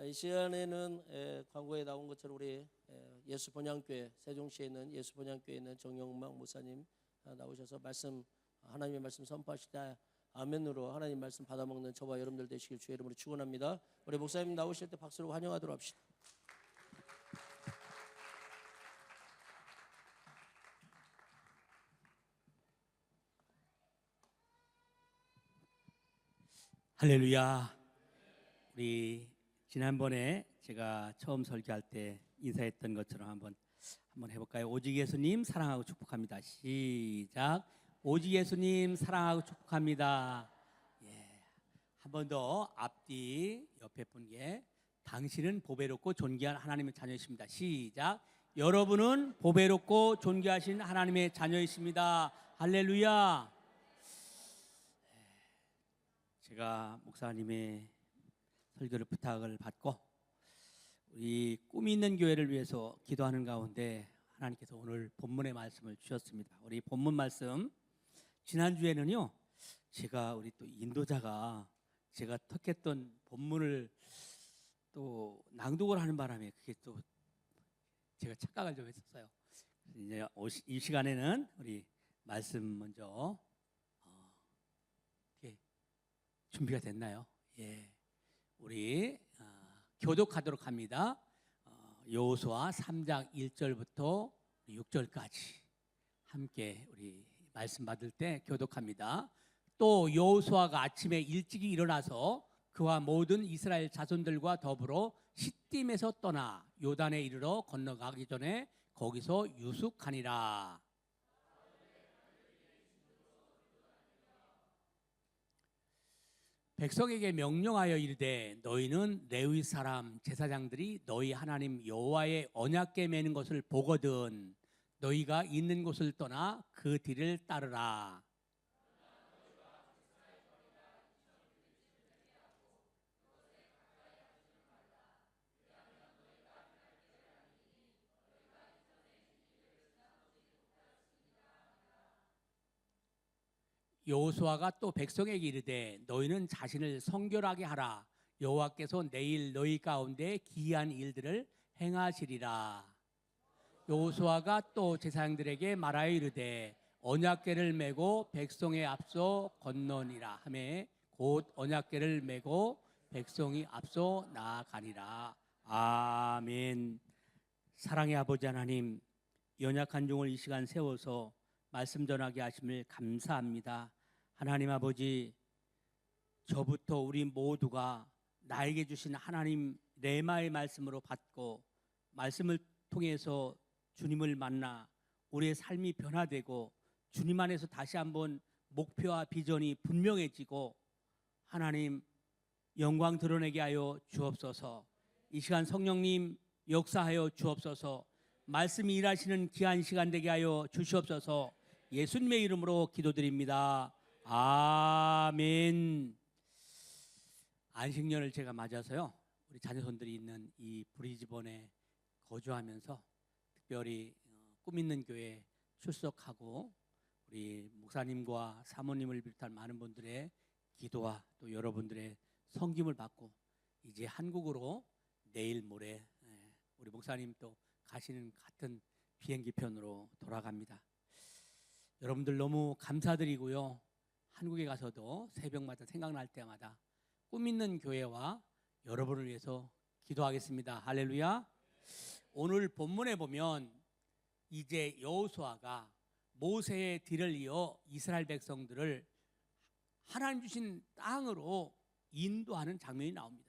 이 시간에는 광고에 나온 것처럼 우리 예수본향교회 세종시에 있는 예수본향교회에 있는 정영막 목사님 나오셔서 하나님의 말씀 선포하실 때 아멘으로 하나님 말씀 받아먹는 저와 여러분들 되시길 주의 이름으로 축원합니다. 우리 목사님 나오실 때 박수로 환영하도록 합시다. 할렐루야. 우리 지난번에 제가 처음 설교할 때 인사했던 것처럼 한번 해볼까요? 오직 예수님 사랑하고 축복합니다. 시작. 오직 예수님 사랑하고 축복합니다. 한 번 더 앞뒤 옆에 분께 당신은 보배롭고 존귀한 하나님의 자녀이십니다. 시작. 여러분은 보배롭고 존귀하신 하나님의 자녀이십니다. 할렐루야. 제가 목사님의 설교를 부탁을 받고 우리 꿈이 있는 교회를 위해서 기도하는 가운데 하나님께서 오늘 본문의 말씀을 주셨습니다. 우리 본문 말씀 지난주에는요 제가 우리 또 인도자가 제가 턱했던 본문을 또 낭독을 하는 바람에 그게 또 제가 착각을 좀 했었어요. 이제 이 시간에는 우리 말씀 먼저 준비가 됐나요? 예, 우리 교독하도록 합니다. 여호수아 3장 1절부터 6절까지 함께 우리 말씀 받을 때 교독합니다. 또 여호수아가 아침에 일찍이 일어나서 그와 모든 이스라엘 자손들과 더불어 시딤에서 떠나 요단에 이르러 건너가기 전에 거기서 유숙하니라. 백성에게 명령하여 이르되 너희는 레위 사람 제사장들이 너희 하나님 여호와의 언약궤 매는 것을 보거든 너희가 있는 곳을 떠나 그 뒤를 따르라. 여호수아가 또 백성에게 이르되 너희는 자신을 성결하게 하라. 여호와께서 내일 너희 가운데 기이한 일들을 행하시리라. 여호수아가 또 제사장들에게 말하여 이르되 언약궤를 메고 백성의 앞서 건너니라 하매 곧 언약궤를 메고 백성이 앞서 나아가니라. 아멘. 사랑의 아버지 하나님, 연약한 종을 이 시간 세워서 말씀 전하게 하심을 감사합니다. 하나님 아버지, 저부터 우리 모두가 나에게 주신 하나님 레마의 말씀으로 받고 말씀을 통해서 주님을 만나 우리의 삶이 변화되고 주님 안에서 다시 한번 목표와 비전이 분명해지고 하나님 영광 드러내게 하여 주옵소서. 이 시간 성령님 역사하여 주옵소서. 말씀이 일하시는 귀한 시간 되게 하여 주시옵소서. 예수님의 이름으로 기도드립니다. 아멘. 안식년을 제가 맞아서요 우리 자녀손들이 있는 이 브리즈번에 거주하면서 특별히 꿈 있는 교회 출석하고 우리 목사님과 사모님을 비롯한 많은 분들의 기도와 또 여러분들의 섬김을 받고 이제 한국으로 내일 모레 우리 목사님 또 가시는 같은 비행기 편으로 돌아갑니다. 여러분들 너무 감사드리고요. 한국에 가서도 새벽마다 생각날 때마다 꿈 있는 교회와 여러분을 위해서 기도하겠습니다. 할렐루야. 오늘 본문에 보면 이제 여호수아가 모세의 뒤를 이어 이스라엘 백성들을 하나님 주신 땅으로 인도하는 장면이 나옵니다.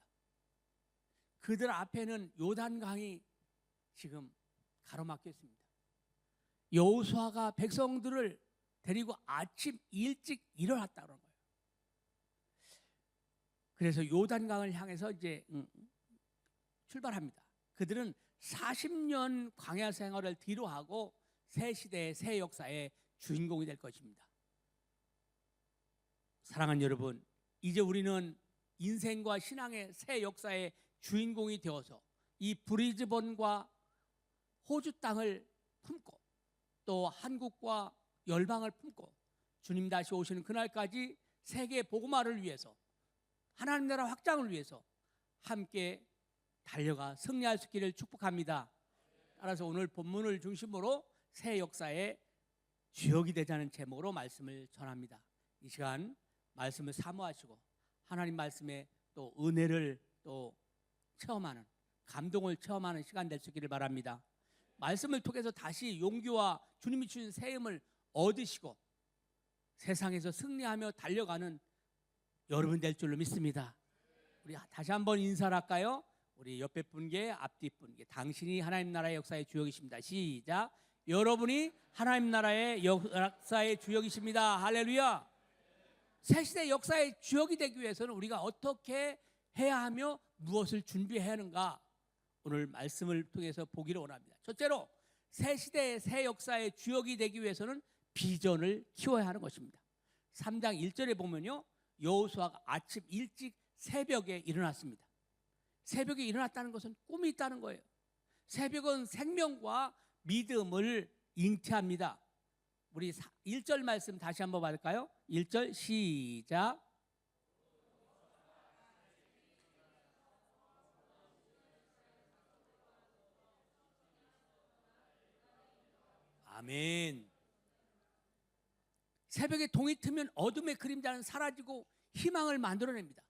그들 앞에는 요단강이 지금 가로막혀 있습니다. 여호수아가 백성들을 데리고 아침 일찍 일어났다는 거예요. 그래서 요단강을 향해서 이제 출발합니다. 그들은 40년 광야 생활을 뒤로 하고 새 시대의 새 역사의 주인공이 될 것입니다. 사랑하는 여러분, 이제 우리는 인생과 신앙의 새 역사의 주인공이 되어서 이 브리즈번과 호주 땅을 품고 또 한국과 열방을 품고 주님 다시 오시는 그날까지 세계 복음화를 위해서 하나님 나라 확장을 위해서 함께 달려가 승리할 수 있기를 축복합니다. 따라서 오늘 본문을 중심으로 새 역사의 주역이 되자는 제목으로 말씀을 전합니다. 이 시간 말씀을 사모하시고 하나님 말씀에 또 은혜를 또 체험하는, 감동을 체험하는 시간 될 수 있기를 바랍니다. 말씀을 통해서 다시 용기와 주님이 주신 새 힘을 얻으시고 세상에서 승리하며 달려가는 여러분 될 줄로 믿습니다. 우리 다시 한번 인사를 할까요? 우리 옆에 분께, 앞뒤 분께, 당신이 하나님 나라의 역사의 주역이십니다. 시작. 여러분이 하나님 나라의 역사의 주역이십니다. 할렐루야. 새 시대 역사의 주역이 되기 위해서는 우리가 어떻게 해야 하며 무엇을 준비해야 하는가, 오늘 말씀을 통해서 보기를 원합니다. 첫째로 새 시대의 새 역사의 주역이 되기 위해서는 비전을 키워야 하는 것입니다. 3장 1절에 보면요, 여호수아가 아침 일찍 새벽에 일어났습니다. 새벽에 일어났다는 것은 꿈이 있다는 거예요. 새벽은 생명과 믿음을 잉태합니다. 우리 1절 말씀 다시 한번 받을까요? 1절 시작. 아멘. 새벽에 동이 트면 어둠의 그림자는 사라지고 희망을 만들어냅니다.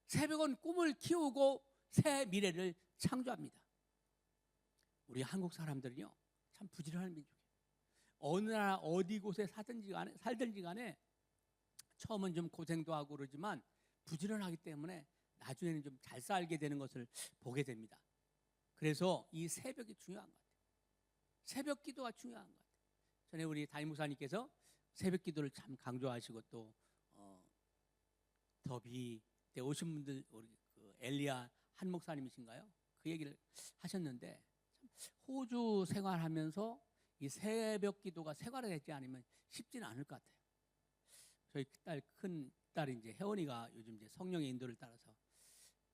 새벽은 꿈을 키우고 새 미래를 창조합니다. 우리 한국 사람들은요, 참 부지런한 민족이에요. 어느 나라 어디 곳에 살든지 간에 처음은 좀 고생도 하고 그러지만 부지런하기 때문에 나중에는 좀 잘 살게 되는 것을 보게 됩니다. 그래서 이 새벽이 중요한 것 같아요. 새벽 기도가 중요한 것 같아요. 전에 우리 담임 목사님께서 새벽 기도를 참 강조하시고 또 더비 때 오신 분들, 우리 그 엘리야 한 목사님이신가요? 그 얘기를 하셨는데, 호주 생활하면서 이 새벽 기도가 생활화되지 않으면 쉽지는 않을 것 같아요. 저희 큰 딸이 이제 혜원이가 요즘 이제 성령의 인도를 따라서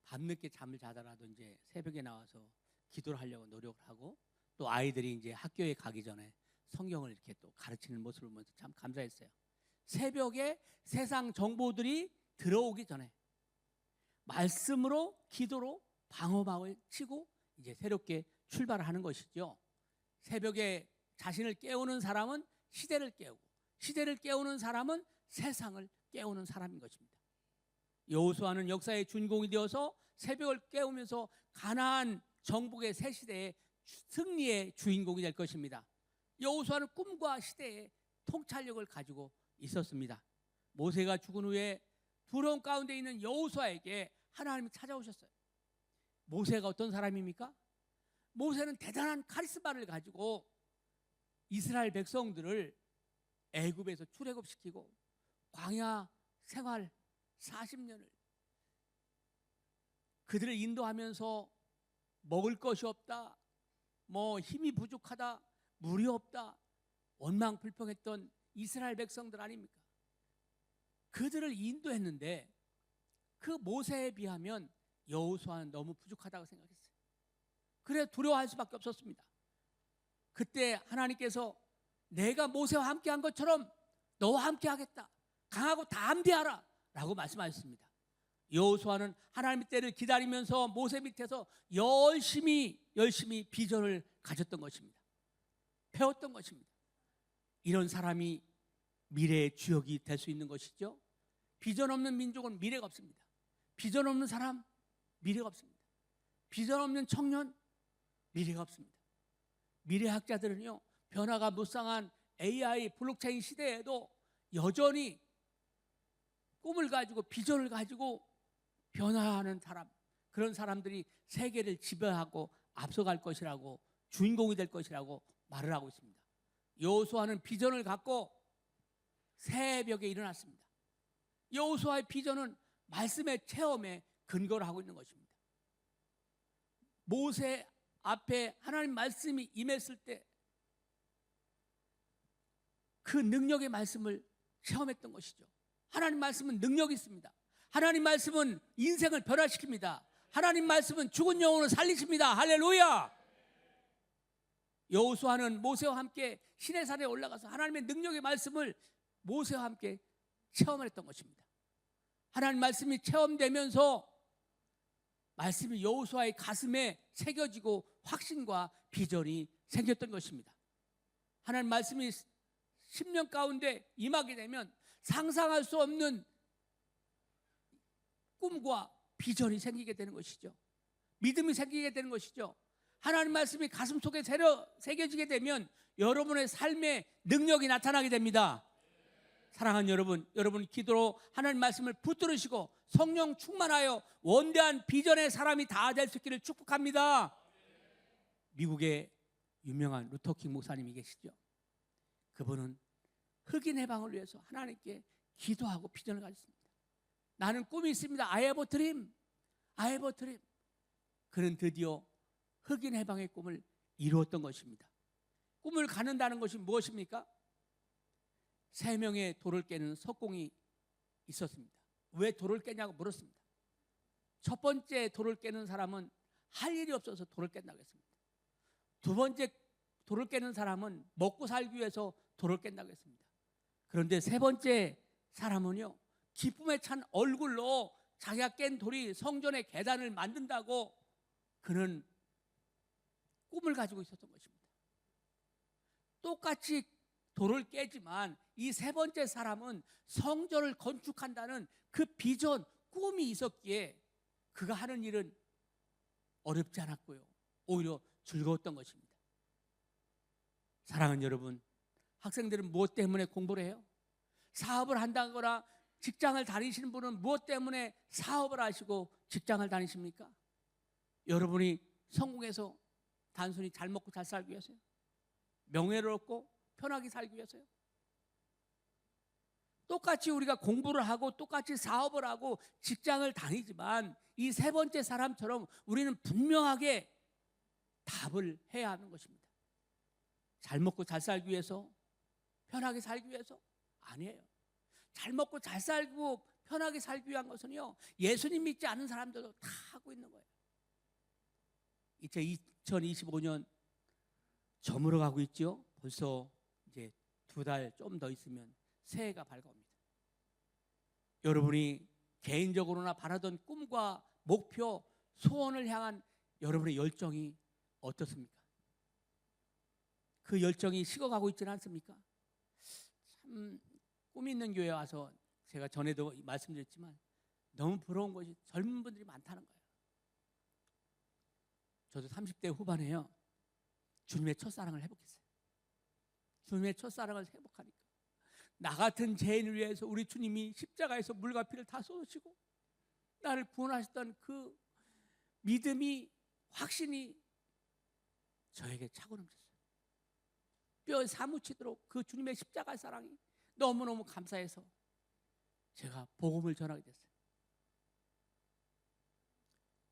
밤늦게 잠을 자더라도 이제 새벽에 나와서 기도를 하려고 노력을 하고, 또 아이들이 이제 학교에 가기 전에 성경을 이렇게 또 가르치는 모습을 보면서 참 감사했어요. 새벽에 세상 정보들이 들어오기 전에 말씀으로, 기도로 방어막을 치고 이제 새롭게 출발을 하는 것이죠. 새벽에 자신을 깨우는 사람은 시대를 깨우고, 시대를 깨우는 사람은 세상을 깨우는 사람인 것입니다. 여호수아는 역사의 주인공이 되어서 새벽을 깨우면서 가나안 정복의 새 시대의 승리의 주인공이 될 것입니다. 여호수아는 꿈과 시대의 통찰력을 가지고 있었습니다. 모세가 죽은 후에 두려움 가운데 있는 여호수아에게 하나님이 찾아오셨어요. 모세가 어떤 사람입니까? 모세는 대단한 카리스마를 가지고 이스라엘 백성들을 애굽에서 출애굽시키고 광야 생활 40년을 그들을 인도하면서 먹을 것이 없다, 뭐 힘이 부족하다, 물이 없다, 원망불평했던 이스라엘 백성들 아닙니까? 그들을 인도했는데 그 모세에 비하면 여호수아는 너무 부족하다고 생각했어요. 그래 두려워할 수밖에 없었습니다. 그때 하나님께서 내가 모세와 함께한 것처럼 너와 함께하겠다, 강하고 담대하라 라고 말씀하셨습니다. 여호수아는 하나님의 때를 기다리면서 모세 밑에서 열심히 비전을 가졌던 것입니다. 배웠던 것입니다. 이런 사람이 미래의 주역이 될 수 있는 것이죠. 비전 없는 민족은 미래가 없습니다. 비전 없는 사람 미래가 없습니다. 비전 없는 청년 미래가 없습니다. 미래학자들은요, 변화가 무쌍한 AI 블록체인 시대에도 여전히 꿈을 가지고 비전을 가지고 변화하는 사람, 그런 사람들이 세계를 지배하고 앞서갈 것이라고, 주인공이 될 것이라고 말을 하고 있습니다. 여호수아는 비전을 갖고 새벽에 일어났습니다. 여호수아의 비전은 말씀의 체험에 근거를 하고 있는 것입니다. 모세 앞에 하나님 말씀이 임했을 때 그 능력의 말씀을 체험했던 것이죠. 하나님 말씀은 능력이 있습니다. 하나님 말씀은 인생을 변화시킵니다. 하나님 말씀은 죽은 영혼을 살리십니다. 할렐루야. 여호수아는 모세와 함께 시내산에 올라가서 하나님의 능력의 말씀을 모세와 함께 체험을 했던 것입니다. 하나님 말씀이 체험되면서 말씀이 여호수아의 가슴에 새겨지고 확신과 비전이 생겼던 것입니다. 하나님 말씀이 10년 가운데 임하게 되면 상상할 수 없는 꿈과 비전이 생기게 되는 것이죠. 믿음이 생기게 되는 것이죠. 하나님 말씀이 가슴 속에 새겨지게 되면 여러분의 삶의 능력이 나타나게 됩니다. 사랑하는 여러분, 여러분 기도로 하나님 말씀을 붙들으시고 성령 충만하여 원대한 비전의 사람이 다 될 수 있기를 축복합니다. 미국의 유명한 루터킹 목사님이 계시죠. 그분은 흑인 해방을 위해서 하나님께 기도하고 비전을 가졌습니다. 나는 꿈이 있습니다. I have a dream. I have a dream. 그는 드디어 흑인 해방의 꿈을 이루었던 것입니다. 꿈을 갖는다는 것이 무엇입니까? 3명의 돌을 깨는 석공이 있었습니다. 왜 돌을 깨냐고 물었습니다. 첫 번째 돌을 깨는 사람은 할 일이 없어서 돌을 깬다고 했습니다. 두 번째 돌을 깨는 사람은 먹고 살기 위해서 돌을 깬다고 했습니다. 그런데 세 번째 사람은요, 기쁨에 찬 얼굴로 자기가 깬 돌이 성전의 계단을 만든다고 그는 꿈을 가지고 있었던 것입니다. 똑같이 돌을 깨지만 이 세 번째 사람은 성전을 건축한다는 그 비전, 꿈이 있었기에 그가 하는 일은 어렵지 않았고요, 오히려 즐거웠던 것입니다. 사랑하는 여러분, 학생들은 무엇 때문에 공부를 해요? 사업을 한다거나 직장을 다니시는 분은 무엇 때문에 사업을 하시고 직장을 다니십니까? 여러분이 성공해서 단순히 잘 먹고 잘 살기 위해서요? 명예를 얻고 편하게 살기 위해서요? 똑같이 우리가 공부를 하고 똑같이 사업을 하고 직장을 다니지만 이 세 번째 사람처럼 우리는 분명하게 답을 해야 하는 것입니다. 잘 먹고 잘 살기 위해서, 편하게 살기 위해서? 아니에요. 잘 먹고 잘 살고 편하게 살기 위한 것은요, 예수님 믿지 않는 사람들도 다 하고 있는 거예요. 이제 2025년 저물어 가고 있죠. 벌써 이제 2달 좀 더 있으면 새해가 밝아옵니다. 여러분이 개인적으로나 바라던 꿈과 목표, 소원을 향한 여러분의 열정이 어떻습니까? 그 열정이 식어가고 있지는 않습니까? 참 꿈 있는 교회에 와서 제가 전에도 말씀드렸지만 너무 부러운 것이 젊은 분들이 많다는 거예요. 저도 30대 후반에요, 주님의 첫사랑을 회복했어요. 주님의 첫사랑을 회복하니까 나 같은 죄인을 위해서 우리 주님이 십자가에서 물과 피를 다 쏟으시고 나를 구원하셨던 그 믿음이, 확신이 저에게 차고 넘쳤어요. 뼈에 사무치도록 그 주님의 십자가의 사랑이 너무너무 감사해서 제가 복음을 전하게 됐어요.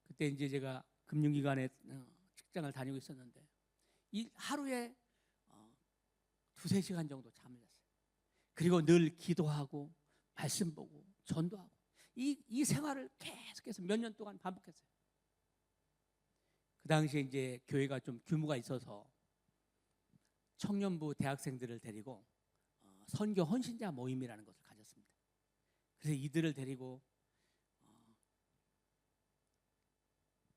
그때 이제 제가 금융기관에 직장을 다니고 있었는데 이 하루에 2-3시간 정도 잠을 잤어요. 그리고 늘 기도하고 말씀 보고 전도하고 이 생활을 계속해서 몇 년 동안 반복했어요. 그 당시에 이제 교회가 좀 규모가 있어서 청년부 대학생들을 데리고 선교 헌신자 모임이라는 것을 가졌습니다. 그래서 이들을 데리고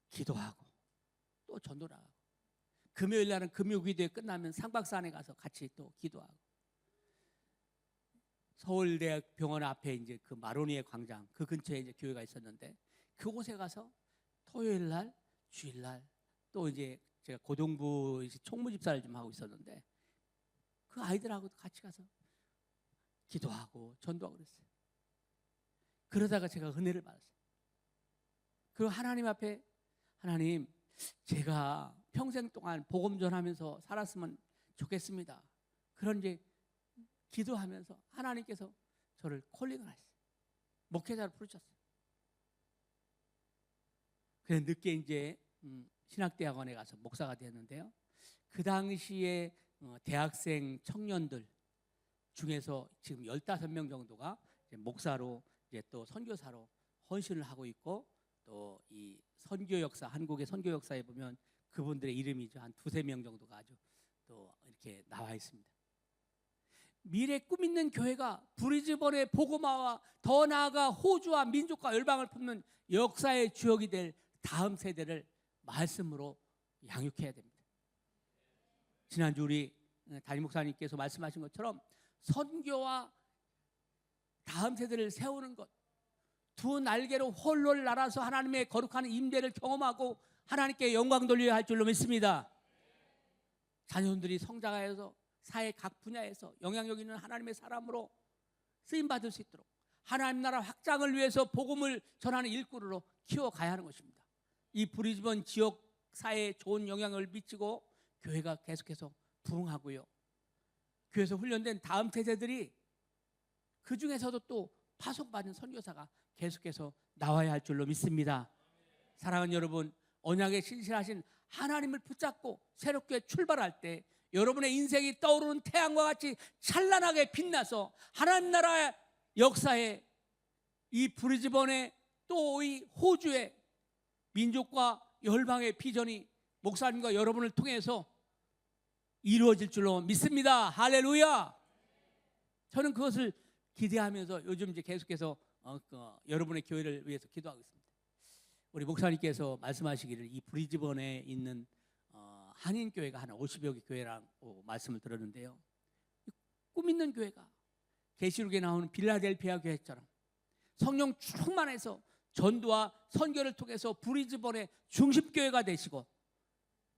기도하고 또 전도를 하고, 금요일 날은 금요기도회 끝나면 상박산에 가서 같이 또 기도하고, 서울대학 병원 앞에 이제 그 마로니에 광장 그 근처에 이제 교회가 있었는데 그곳에 가서 토요일 날, 주일 날 또 이제 제가 고등부 총무집사를 좀 하고 있었는데 그 아이들하고 같이 가서 기도하고 전도하고 그랬어요. 그러다가 제가 은혜를 받았어요. 그리고 하나님 앞에, 하나님, 제가 평생 동안 복음 전하면서 살았으면 좋겠습니다. 그런 이제 기도하면서 하나님께서 저를 콜링을 하셨어요. 목회자로 부르셨어요. 그래서 늦게 이제 신학대학원에 가서 목사가 되었는데요. 그 당시에 대학생 청년들 중에서 지금 15명 정도가 이제 목사로 이제 또 선교사로 헌신을 하고 있고, 또 이 선교 역사, 한국의 선교 역사에 보면 그분들의 이름이 한 2-3명 정도가 아주 또 이렇게 나와 있습니다. 미래 꿈 있는 교회가 브리즈번의 복음화와 더 나아가 호주와 민족과 열방을 품는 역사의 주역이 될 다음 세대를 말씀으로 양육해야 됩니다. 지난주 우리 담임 목사님께서 말씀하신 것처럼 선교와 다음 세대를 세우는 것, 두 날개로 홀로 날아서 하나님의 거룩한 임재를 경험하고 하나님께 영광 돌려야 할 줄로 믿습니다. 자녀들이 성장하여서 사회 각 분야에서 영향력 있는 하나님의 사람으로 쓰임받을 수 있도록 하나님 나라 확장을 위해서 복음을 전하는 일꾼으로 키워가야 하는 것입니다. 이 브리즈번 지역 사회에 좋은 영향을 미치고 교회가 계속해서 부흥하고요, 교회에서 훈련된 다음 세대들이 그 중에서도 또 파송받은 선교사가 계속해서 나와야 할 줄로 믿습니다. 사랑하는 여러분, 언약에 신실하신 하나님을 붙잡고 새롭게 출발할 때 여러분의 인생이 떠오르는 태양과 같이 찬란하게 빛나서 하나님 나라의 역사에 이 브리즈번의 또 이 호주의 민족과 열방의 비전이 목사님과 여러분을 통해서 이루어질 줄로 믿습니다. 할렐루야. 저는 그것을 기대하면서 요즘 이제 계속해서 여러분의 교회를 위해서 기도하고 있습니다. 우리 목사님께서 말씀하시기를 이 브리즈번에 있는 한인 교회가 한 50여 개 교회라고 말씀을 들었는데요, 꿈 있는 교회가 계시록에 나오는 빌라델피아 교회처럼 성령 충만해서 전도와 선교를 통해서 브리즈번의 중심 교회가 되시고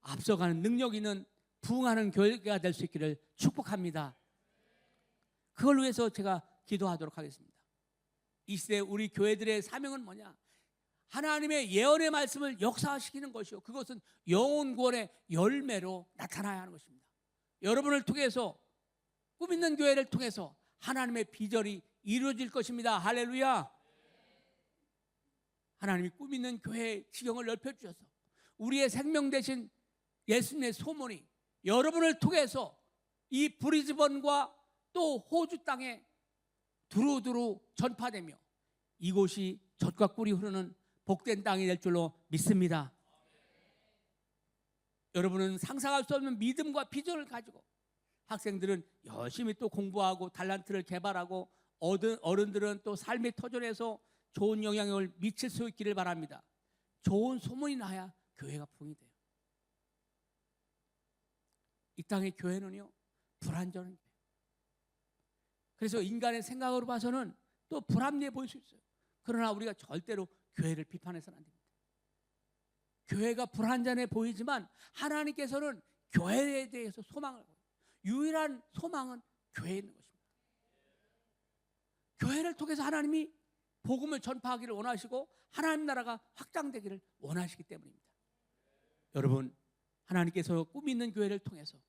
앞서가는 능력 있는 부흥하는 교회가 될 수 있기를 축복합니다. 그걸 위해서 제가 기도하도록 하겠습니다. 이 시대 우리 교회들의 사명은 뭐냐? 하나님의 예언의 말씀을 역사시키는 것이요, 그것은 영혼 구원의 열매로 나타나야 하는 것입니다. 여러분을 통해서, 꿈 있는 교회를 통해서 하나님의 비전이 이루어질 것입니다. 할렐루야. 하나님이 꿈 있는 교회의 지경을 넓혀주셔서 우리의 생명 되신 예수님의 소문이 여러분을 통해서 이 브리즈번과 또 호주 땅에 두루두루 전파되며 이곳이 젖과 꿀이 흐르는 복된 땅이 될 줄로 믿습니다. 여러분은 상상할 수 없는 믿음과 비전을 가지고, 학생들은 열심히 또 공부하고 달란트를 개발하고, 어른들은 또 삶의 터전에서 좋은 영향을 미칠 수 있기를 바랍니다. 좋은 소문이 나야 교회가 부흥이 돼요. 이 땅의 교회는요, 불완전한 교회. 그래서 인간의 생각으로 봐서는 또 불합리해 보일 수 있어요. 그러나 우리가 절대로 교회를 비판해서는 안 됩니다. 교회가 불완전해 보이지만 하나님께서는 교회에 대해서 소망을, 유일한 소망은 교회에 있는 것입니다. 교회를 통해서 하나님이 복음을 전파하기를 원하시고 하나님 나라가 확장되기를 원하시기 때문입니다. 여러분, 하나님께서 꿈 있는 교회를 통해서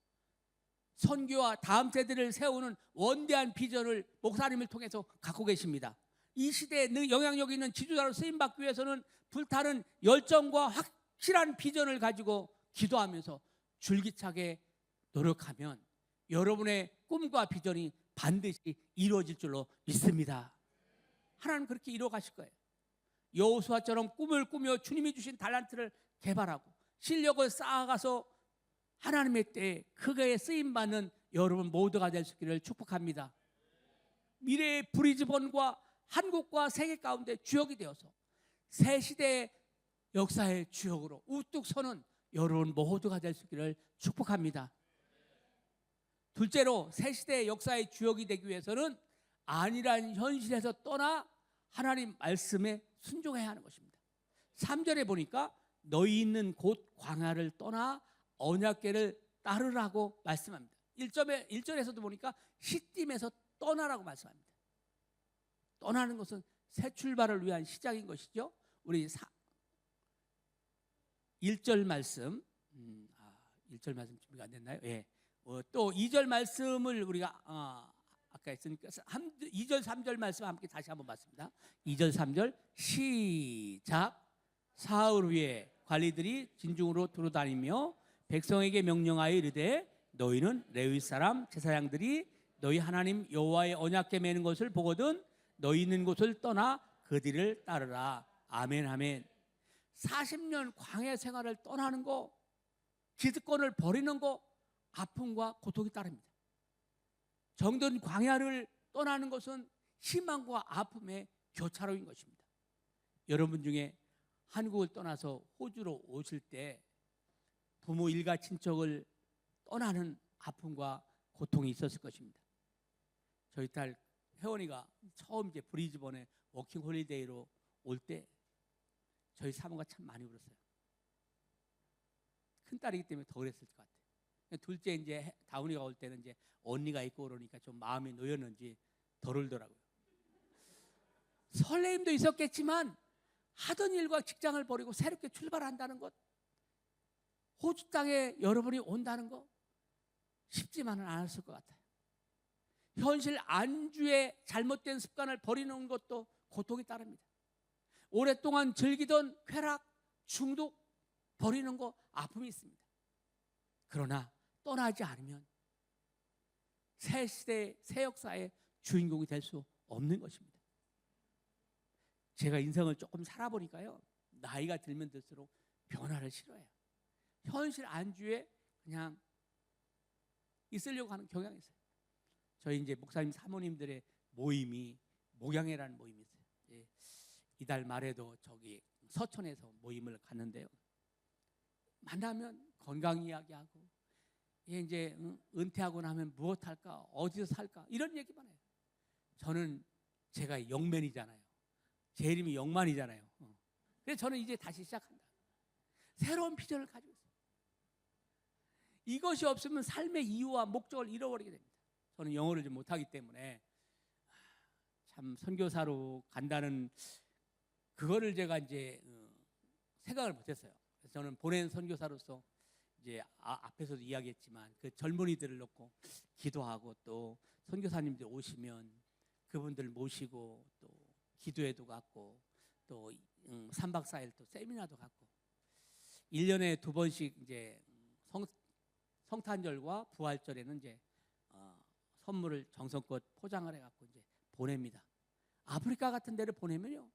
선교와 다음 세대를 세우는 원대한 비전을 목사님을 통해서 갖고 계십니다. 이 시대에 영향력 있는 지도자로 쓰임받기 위해서는 불타는 열정과 확실한 비전을 가지고 기도하면서 줄기차게 노력하면 여러분의 꿈과 비전이 반드시 이루어질 줄로 믿습니다. 하나님 그렇게 이루어 가실 거예요. 여호수아처럼 꿈을 꾸며 주님이 주신 달란트를 개발하고 실력을 쌓아가서 하나님의 때에 크게 쓰임받는 여러분 모두가 될 수 있기를 축복합니다. 미래의 브리즈번과 한국과 세계 가운데 주역이 되어서 새 시대의 역사의 주역으로 우뚝 서는 여러분 모두가 될 수 있기를 축복합니다. 둘째로, 새 시대의 역사의 주역이 되기 위해서는 안일한 현실에서 떠나 하나님 말씀에 순종해야 하는 것입니다. 3절에 보니까 너희 있는 곳 광야를 떠나 언약궤를 따르라고 말씀합니다. 1절에서도 보니까 시딤에서 떠나라고 말씀합니다. 떠나는 것은 새 출발을 위한 시작인 것이죠. 우리 1절 말씀, 1절 말씀 준비가 안 됐나요? 예. 또 2절 말씀을 우리가 아까 했으니까 2절 3절 말씀 함께 다시 한번 봤습니다. 2절 3절 시작. 사흘 후에 관리들이 진중으로 두루다니며 백성에게 명령하여 이르되 너희는 레위 사람 제사장들이 너희 하나님 여호와의 언약궤 매는 것을 보거든 너희 있는 곳을 떠나 그 뒤를 따르라. 아멘 아멘. 40년 광야 생활을 떠나는 거, 기득권을 버리는 거, 아픔과 고통이 따릅니다. 정든 광야를 떠나는 것은 희망과 아픔의 교차로인 것입니다. 여러분 중에 한국을 떠나서 호주로 오실 때 부모 일가 친척을 떠나는 아픔과 고통이 있었을 것입니다. 저희 딸 혜원이가 처음 이제 브리즈번에 워킹 홀리데이로 올 때 저희 사모가 참 많이 울었어요. 큰 딸이기 때문에 더 그랬을 것 같아요. 둘째 이제 다운이가 올 때는 이제 언니가 있고 그러니까 좀 마음이 놓였는지 덜 울더라고요. 설레임도 있었겠지만 하던 일과 직장을 버리고 새롭게 출발한다는 것, 호주 땅에 여러분이 온다는 것 쉽지만은 않았을 것 같아요. 현실 안주의 잘못된 습관을 버리는 것도 고통이 따릅니다. 오랫동안 즐기던 쾌락, 중독 버리는 거 아픔이 있습니다. 그러나 떠나지 않으면 새 시대, 새 역사의 주인공이 될 수 없는 것입니다. 제가 인생을 조금 살아보니까요, 나이가 들면 들수록 변화를 싫어해요. 현실 안주에 그냥 있으려고 하는 경향이 있어요. 저희 이제 목사님 사모님들의 모임이 목양회라는 모임이 있어요. 예, 이달 말에도 저기 서촌에서 모임을 갔는데요. 만나면 건강 이야기하고, 이제 은퇴하고 나면 무엇 할까, 어디서 살까 이런 얘기만 해요. 저는 제가 영맨이잖아요. 제 이름이 영만이잖아요. 그래서 저는 이제 다시 시작한다. 새로운 비전을 가지고 있어요. 이것이 없으면 삶의 이유와 목적을 잃어버리게 됩니다. 저는 영어를 좀 못하기 때문에 참 선교사로 간다는 그거를 제가 이제 생각을 못했어요. 그래서 저는 보낸 선교사로서 이제 앞에서도 이야기했지만 그 젊은이들을 놓고 기도하고 또 선교사님들 오시면 그분들 모시고 또 기도회도 갔고 또 3박 4일 또 세미나도 갔고 1년에 2번씩 이제 성탄절과 부활절에는 이제 선물을 정성껏 포장을 해갖고 이제 보냅니다. 아프리카 같은 데를 보내면요,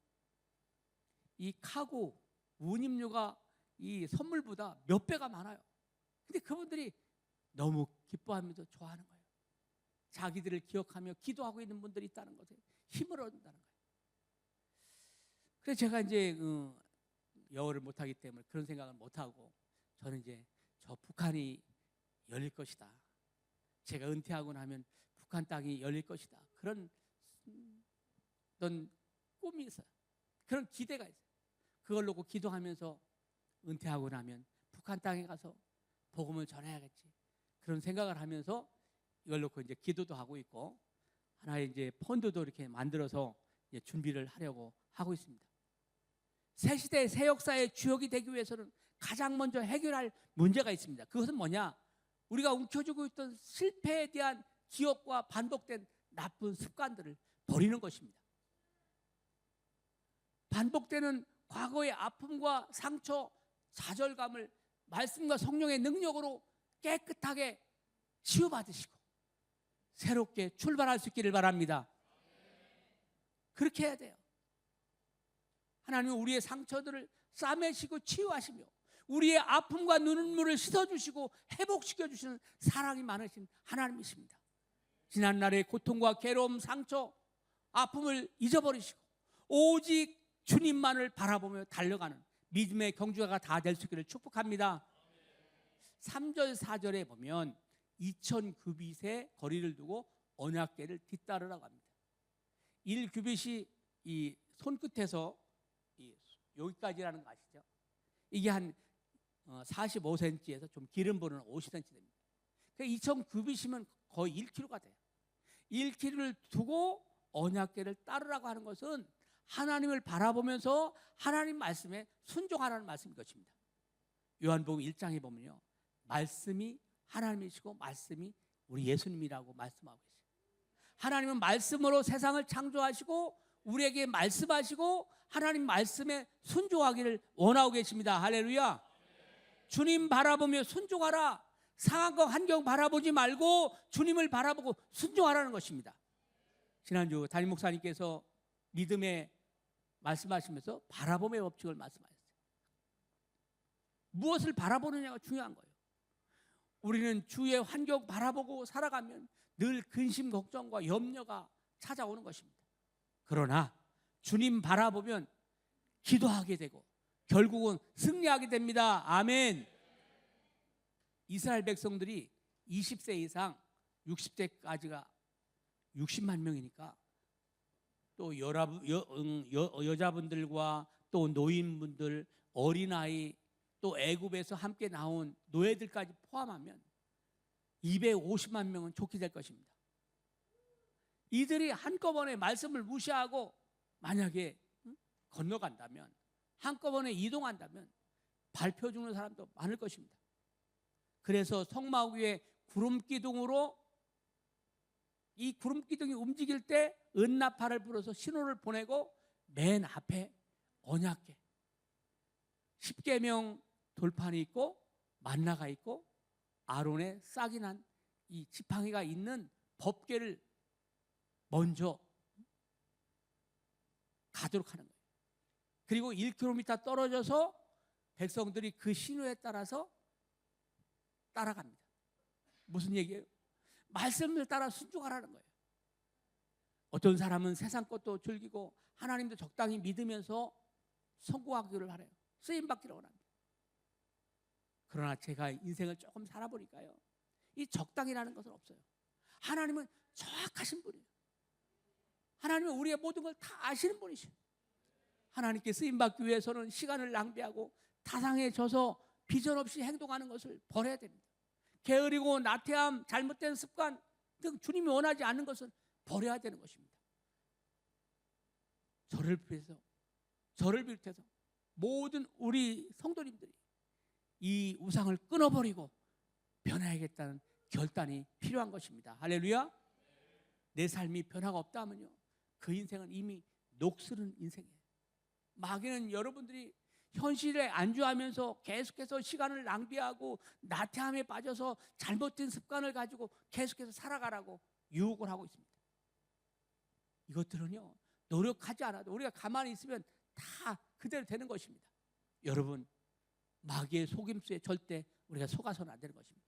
이 카고 운임료가 이 선물보다 몇 배가 많아요. 근데 그분들이 너무 기뻐하면서 좋아하는 거예요. 자기들을 기억하며 기도하고 있는 분들이 있다는 것에 힘을 얻는다는 거예요. 그래서 제가 이제 영어를 못하기 때문에 그런 생각을 못하고 저는 이제 저 북한이 열릴 것이다. 제가 은퇴하고 나면 북한 땅이 열릴 것이다. 그런 꿈이 있어요. 그런 기대가 있어요. 그걸 놓고 기도하면서 은퇴하고 나면 북한 땅에 가서 복음을 전해야겠지. 그런 생각을 하면서 이걸 놓고 이제 기도도 하고 있고 하나의 이제 펀드도 이렇게 만들어서 이제 준비를 하려고 하고 있습니다. 새 시대, 새 역사의 주역이 되기 위해서는 가장 먼저 해결할 문제가 있습니다. 그것은 뭐냐? 우리가 움켜쥐고 있던 실패에 대한 기억과 반복된 나쁜 습관들을 버리는 것입니다. 반복되는 과거의 아픔과 상처, 좌절감을 말씀과 성령의 능력으로 깨끗하게 치유받으시고 새롭게 출발할 수 있기를 바랍니다. 그렇게 해야 돼요. 하나님은 우리의 상처들을 싸매시고 치유하시며 우리의 아픔과 눈물을 씻어주시고 회복시켜주시는 사랑이 많으신 하나님이십니다. 지난날의 고통과 괴로움, 상처, 아픔을 잊어버리시고 오직 주님만을 바라보며 달려가는 믿음의 경주가 다 될 수 있기를 축복합니다. 3절 4절에 보면 2000규빗의 거리를 두고 언약궤를 뒤따르라고 합니다. 1규빗이 이 손끝에서 여기까지라는 거 아시죠? 이게 한 45cm에서 좀 기름 부는 50cm 됩니다. 그러니까 2000규빗이면 거의 1km가 돼요. 1km를 두고 언약궤를 따르라고 하는 것은 하나님을 바라보면서 하나님 말씀에 순종하라는 말씀인 것입니다. 요한복음 1장에 보면요, 말씀이 하나님이시고 말씀이 우리 예수님이라고 말씀하고 계세요. 하나님은 말씀으로 세상을 창조하시고 우리에게 말씀하시고 하나님 말씀에 순종하기를 원하고 계십니다. 할렐루야. 주님 바라보며 순종하라. 상황과 환경 바라보지 말고 주님을 바라보고 순종하라는 것입니다. 지난주 담임 목사님께서 믿음에 말씀하시면서 바라봄의 법칙을 말씀하셨어요. 무엇을 바라보느냐가 중요한 거예요. 우리는 주의 환경 바라보고 살아가면 늘 근심, 걱정과 염려가 찾아오는 것입니다. 그러나 주님 바라보면 기도하게 되고 결국은 승리하게 됩니다. 아멘. 이스라엘 백성들이 20세 이상 60세까지가 60만 명이니까 또 여자분들과 또 노인분들, 어린아이, 또 애굽에서 함께 나온 노예들까지 포함하면 250만 명은 족히 될 것입니다. 이들이 한꺼번에 말씀을 무시하고 만약에 건너간다면, 한꺼번에 이동한다면 밟혀 죽는 사람도 많을 것입니다. 그래서 성막 위에 구름기둥으로, 이 구름기둥이 움직일 때 은나팔을 불어서 신호를 보내고 맨 앞에 언약궤, 십계명 돌판이 있고 만나가 있고 아론의 싹이 난 이 지팡이가 있는 법궤를 먼저 가도록 하는 거예요. 그리고 1km 떨어져서 백성들이 그 신호에 따라서 따라갑니다. 무슨 얘기예요? 말씀을 따라 순종하라는 거예요. 어떤 사람은 세상 것도 즐기고 하나님도 적당히 믿으면서 성공하기를 바라요. 쓰임받기를 원합니다. 그러나 제가 인생을 조금 살아보니까요, 이 적당이라는 것은 없어요. 하나님은 정확하신 분이에요. 하나님은 우리의 모든 걸 다 아시는 분이시에요. 하나님께 쓰임받기 위해서는 시간을 낭비하고 타상해져서 비전 없이 행동하는 것을 버려야 됩니다. 게으르고 나태함, 잘못된 습관 등 주님이 원하지 않는 것은 버려야 되는 것입니다. 저를 비롯해서 모든 우리 성도님들이 이 우상을 끊어버리고 변해야겠다는 결단이 필요한 것입니다. 할렐루야. 내 삶이 변화가 없다 하면요, 그 인생은 이미 녹슬은 인생이에요. 마귀는 여러분들이 현실에 안주하면서 계속해서 시간을 낭비하고 나태함에 빠져서 잘못된 습관을 가지고 계속해서 살아가라고 유혹을 하고 있습니다. 이것들은요, 노력하지 않아도 우리가 가만히 있으면 다 그대로 되는 것입니다. 여러분, 마귀의 속임수에 절대 우리가 속아서는 안 되는 것입니다.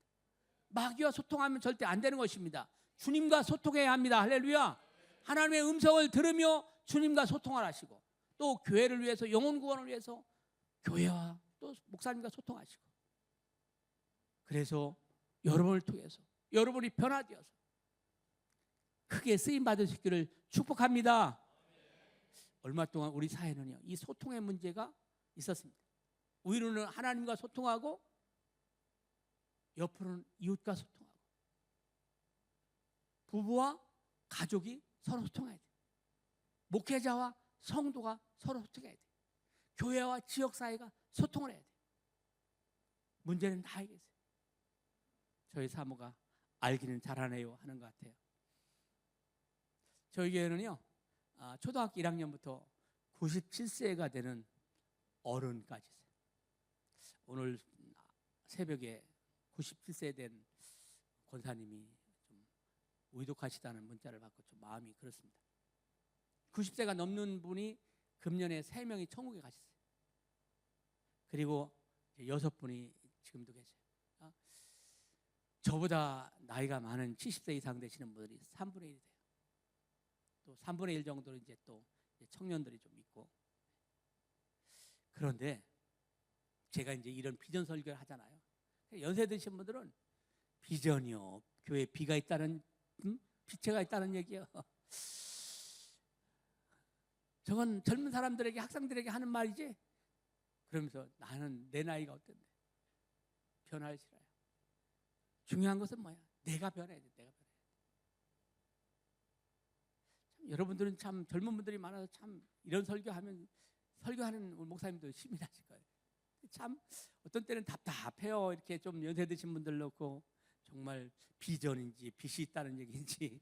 마귀와 소통하면 절대 안 되는 것입니다. 주님과 소통해야 합니다. 할렐루야. 하나님의 음성을 들으며 주님과 소통을 하시고, 또 교회를 위해서, 영혼 구원을 위해서 교회와 또 목사님과 소통하시고, 그래서 여러분을 통해서 여러분이 변화되어서 크게 쓰임 받을 수 있기를 축복합니다. 얼마 동안 우리 사회는요, 이 소통의 문제가 있었습니다. 우리는 하나님과 소통하고 옆으로는 이웃과 소통하고, 부부와 가족이 서로 소통해야 돼. 목회자와 성도가 서로 소통해야 돼. 교회와 지역사회가 소통을 해야 돼. 문제는 나에게 있어요. 저희 사모가 알기는 잘하네요 하는 것 같아요. 저희 교회는요, 초등학교 1학년부터 97세가 되는 어른까지 있어요. 오늘 새벽에 97세 된 권사님이 좀 의독하시다는 문자를 받고 좀 마음이 그렇습니다. 90세가 넘는 분이 금년에 3명이 천국에 가셨어요. 그리고 6분이 지금도 계세요. 저보다 나이가 많은 70세 이상 되시는 분들이 3분의 1이 돼요. 또 3분의 1 정도는 이제 또 청년들이 좀 있고. 그런데 제가 이제 이런 비전 설교를 하잖아요. 연세 드신 분들은 비전이요, 교회에 비가 있다는, 빛체가 있다는 얘기요. 저건 젊은 사람들에게, 학생들에게 하는 말이지. 그러면서 나는 내 나이가 어떤데 변화를 싫어요. 중요한 것은 뭐야? 내가 변해야 돼. 내가 변해야 돼. 참, 여러분들은 참 젊은 분들이 많아서 참 이런 설교하면, 설교하는 우리 목사님도 힘이 나실 거예요. 참 어떤 때는 답답해요. 이렇게 좀 연세 드신 분들 놓고 정말 비전인지 빛이 있다는 얘기인지.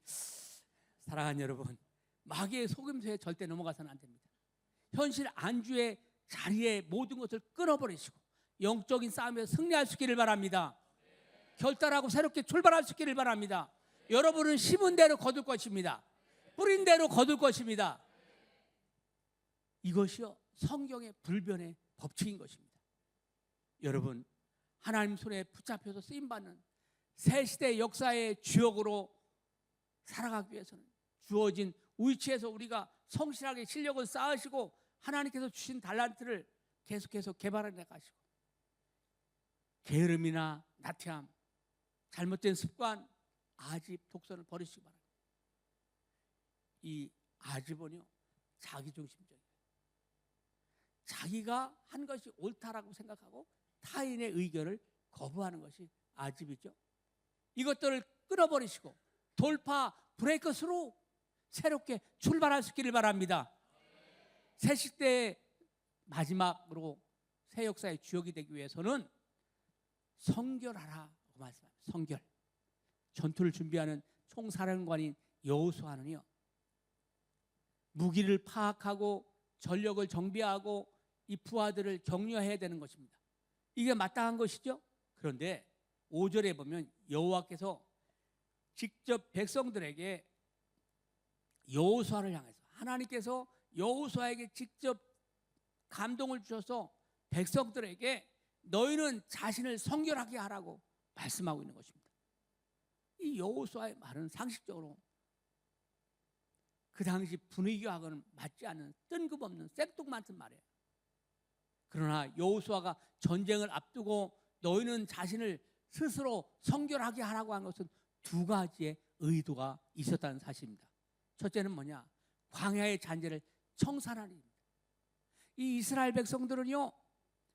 사랑하는 여러분, 마귀의 속임수에 절대 넘어가서는 안 됩니다. 현실 안주의 자리에 모든 것을 끊어버리시고 영적인 싸움에서 승리할 수 있기를 바랍니다. 결단하고 새롭게 출발할 수 있기를 바랍니다. 여러분은 심은 대로 거둘 것입니다. 뿌린 대로 거둘 것입니다. 이것이요, 성경의 불변의 법칙인 것입니다. 여러분, 하나님 손에 붙잡혀서 쓰임받는 새 시대 역사의 주역으로 살아가기 위해서는 주어진 위치에서 우리가 성실하게 실력을 쌓으시고 하나님께서 주신 달란트를 계속해서 개발해 나가시고 게으름이나 나태함, 잘못된 습관, 아집, 독선을 버리시기 바랍니다. 이 아집은요, 자기중심적이에요. 자기가 한 것이 옳다라고 생각하고 타인의 의견을 거부하는 것이 아집이죠. 이것들을 끊어버리시고 돌파, 브레이크스루 새롭게 출발할 수 있기를 바랍니다. 새 시대의 마지막으로 새 역사의 주역이 되기 위해서는 성결하라고 말씀합니다. 성결. 전투를 준비하는 총사령관인 여호수아는요, 무기를 파악하고 전력을 정비하고 이 부하들을 격려해야 되는 것입니다. 이게 마땅한 것이죠. 그런데 5절에 보면 여호와께서 직접 백성들에게 여호수아를 향해서, 하나님께서 여호수아에게 직접 감동을 주셔서 백성들에게 너희는 자신을 성결하게 하라고 말씀하고 있는 것입니다. 이 여호수아의 말은 상식적으로 그 당시 분위기와는 맞지 않는 뜬금없는 생뚱맞은 말이에요. 그러나 여호수아가 전쟁을 앞두고 너희는 자신을 스스로 성결하게 하라고 한 것은 두 가지의 의도가 있었다는 사실입니다. 첫째는 뭐냐? 광야의 잔재를 청산하는 일입니다. 이 이스라엘 백성들은요,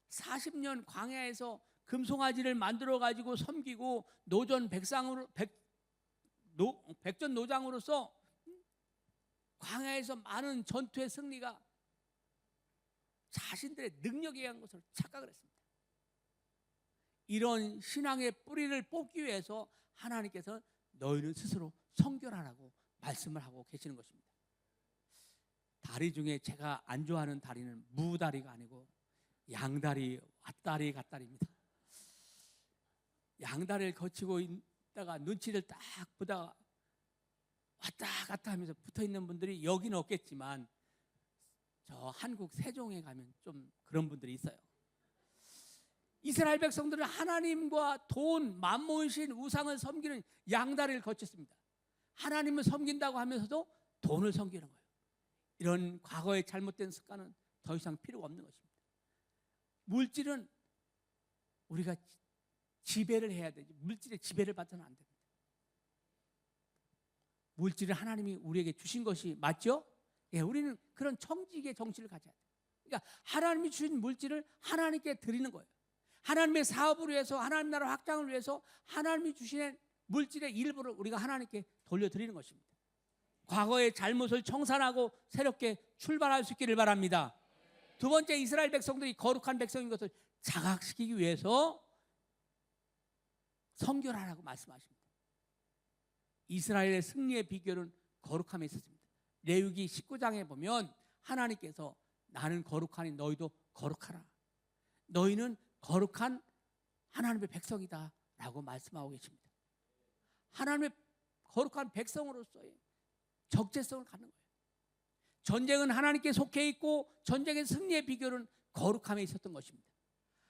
40년 광야에서 금송아지를 만들어 가지고 섬기고 백전노장으로서 광야에서 많은 전투의 승리가 자신들의 능력에 의한 것을 착각을 했습니다. 이런 신앙의 뿌리를 뽑기 위해서 하나님께서 너희는 스스로 성결하라고 말씀을 하고 계시는 것입니다. 다리 중에 제가 안 좋아하는 다리는 무다리가 아니고 양다리, 왔다리 갔다리입니다. 양다리를 거치고 있다가 눈치를 딱 보다가 왔다 갔다 하면서 붙어있는 분들이 여기는 없겠지만 저 한국 세종에 가면 좀 그런 분들이 있어요. 이스라엘 백성들은 하나님과 돈, 만몬신, 우상을 섬기는 양다리를 거쳤습니다. 하나님을 섬긴다고 하면서도 돈을 섬기는 거예요. 이런 과거의 잘못된 습관은 더 이상 필요가 없는 것입니다. 물질은 우리가 지배를 해야 되지, 물질의 지배를 받아서는 안 됩니다. 물질을 하나님이 우리에게 주신 것이 맞죠? 예, 우리는 그런 청지기의 정신을 가져야 돼요. 그러니까 하나님이 주신 물질을 하나님께 드리는 거예요. 하나님의 사업을 위해서, 하나님 나라 확장을 위해서 하나님이 주신 물질의 일부를 우리가 하나님께 돌려드리는 것입니다. 과거의 잘못을 청산하고 새롭게 출발할 수 있기를 바랍니다. 두 번째, 이스라엘 백성들이 거룩한 백성인 것을 자각시키기 위해서 성결하라고 말씀하십니다. 이스라엘의 승리의 비결은 거룩함에 있었습니다. 레위기 19장에 보면 하나님께서 나는 거룩하니 너희도 거룩하라, 너희는 거룩한 하나님의 백성이다 라고 말씀하고 계십니다. 하나님의 거룩한 백성으로서의 적재성을 갖는 거예요. 전쟁은 하나님께 속해 있고 전쟁의 승리의 비결은 거룩함에 있었던 것입니다.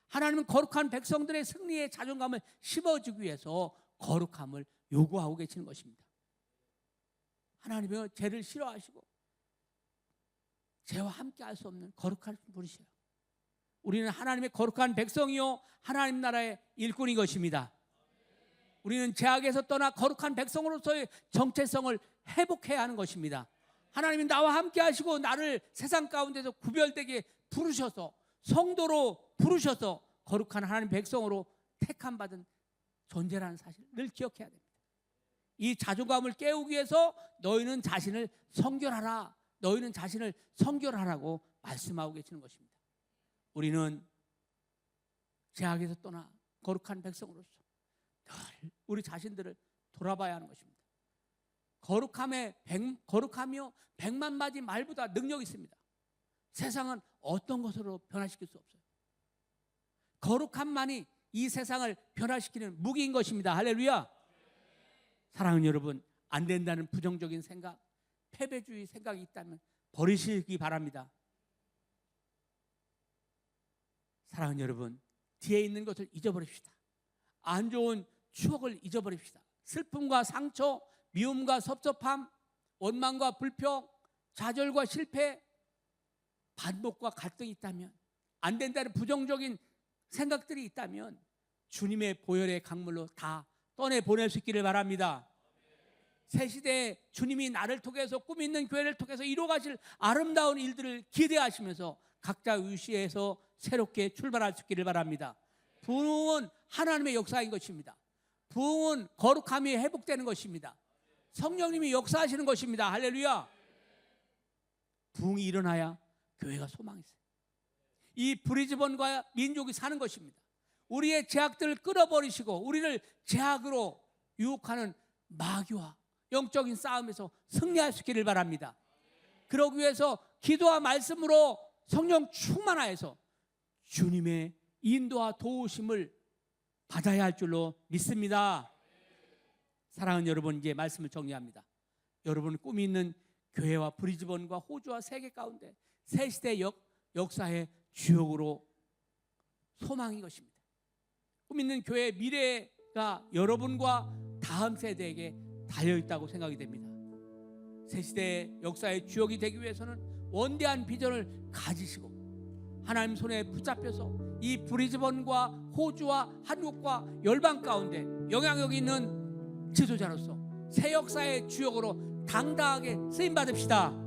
하나님은 거룩한 백성들의 승리의 자존감을 심어주기 위해서 거룩함을 요구하고 계시는 것입니다. 하나님은 죄를 싫어하시고 죄와 함께 할 수 없는 거룩한 분이세요. 우리는 하나님의 거룩한 백성이요 하나님 나라의 일꾼인 것입니다. 우리는 죄악에서 떠나 거룩한 백성으로서의 정체성을 회복해야 하는 것입니다. 하나님이 나와 함께 하시고 나를 세상 가운데서 구별되게 부르셔서 성도로 부르셔서 거룩한 하나님 백성으로 택함 받은 존재라는 사실을 늘 기억해야 됩니다. 이 자존감을 깨우기 위해서 너희는 자신을 성결하라, 너희는 자신을 성결하라고 말씀하고 계시는 것입니다. 우리는 죄악에서 떠나 거룩한 백성으로서 늘 우리 자신들을 돌아봐야 하는 것입니다. 거룩하며 백만마디 말보다 능력이 있습니다. 세상은 어떤 것으로 변화시킬 수 없어요. 거룩함만이 이 세상을 변화시키는 무기인 것입니다. 할렐루야. 사랑하는 여러분, 안 된다는 부정적인 생각, 패배주의 생각이 있다면 버리시기 바랍니다. 사랑하는 여러분, 뒤에 있는 것을 잊어버립시다. 안 좋은 추억을 잊어버립시다. 슬픔과 상처, 미움과 섭섭함, 원망과 불평, 좌절과 실패, 반복과 갈등이 있다면 안 된다는 부정적인 생각들이 있다면 주님의 보혈의 강물로 다 떠내보낼 수 있기를 바랍니다. 새 시대에 주님이 나를 통해서 꿈 있는 교회를 통해서 이루어가실 아름다운 일들을 기대하시면서 각자 위시에서 새롭게 출발할 수 있기를 바랍니다. 부흥은 하나님의 역사인 것입니다. 부흥은 거룩함이 회복되는 것입니다. 성령님이 역사하시는 것입니다. 할렐루야. 부흥이 일어나야 교회가 소망이 있어요. 이 브리즈번과 민족이 사는 것입니다. 우리의 제약들을 끊어버리시고 우리를 제약으로 유혹하는 마귀와 영적인 싸움에서 승리할 수 있기를 바랍니다. 그러기 위해서 기도와 말씀으로 성령 충만하여서 주님의 인도와 도우심을 받아야 할 줄로 믿습니다. 사랑하는 여러분, 이제 말씀을 정리합니다. 여러분 꿈이 있는 교회와 브리즈번과 호주와 세계 가운데 새 시대 역사의 주역으로 소망인 것입니다. 꿈 있는 교회의 미래가 여러분과 다음 세대에게 달려있다고 생각이 됩니다. 새 시대의 역사의 주역이 되기 위해서는 원대한 비전을 가지시고 하나님 손에 붙잡혀서 이 브리즈번과 호주와 한국과 열방 가운데 영향력 있는 지도자로서 새 역사의 주역으로 당당하게 쓰임받읍시다.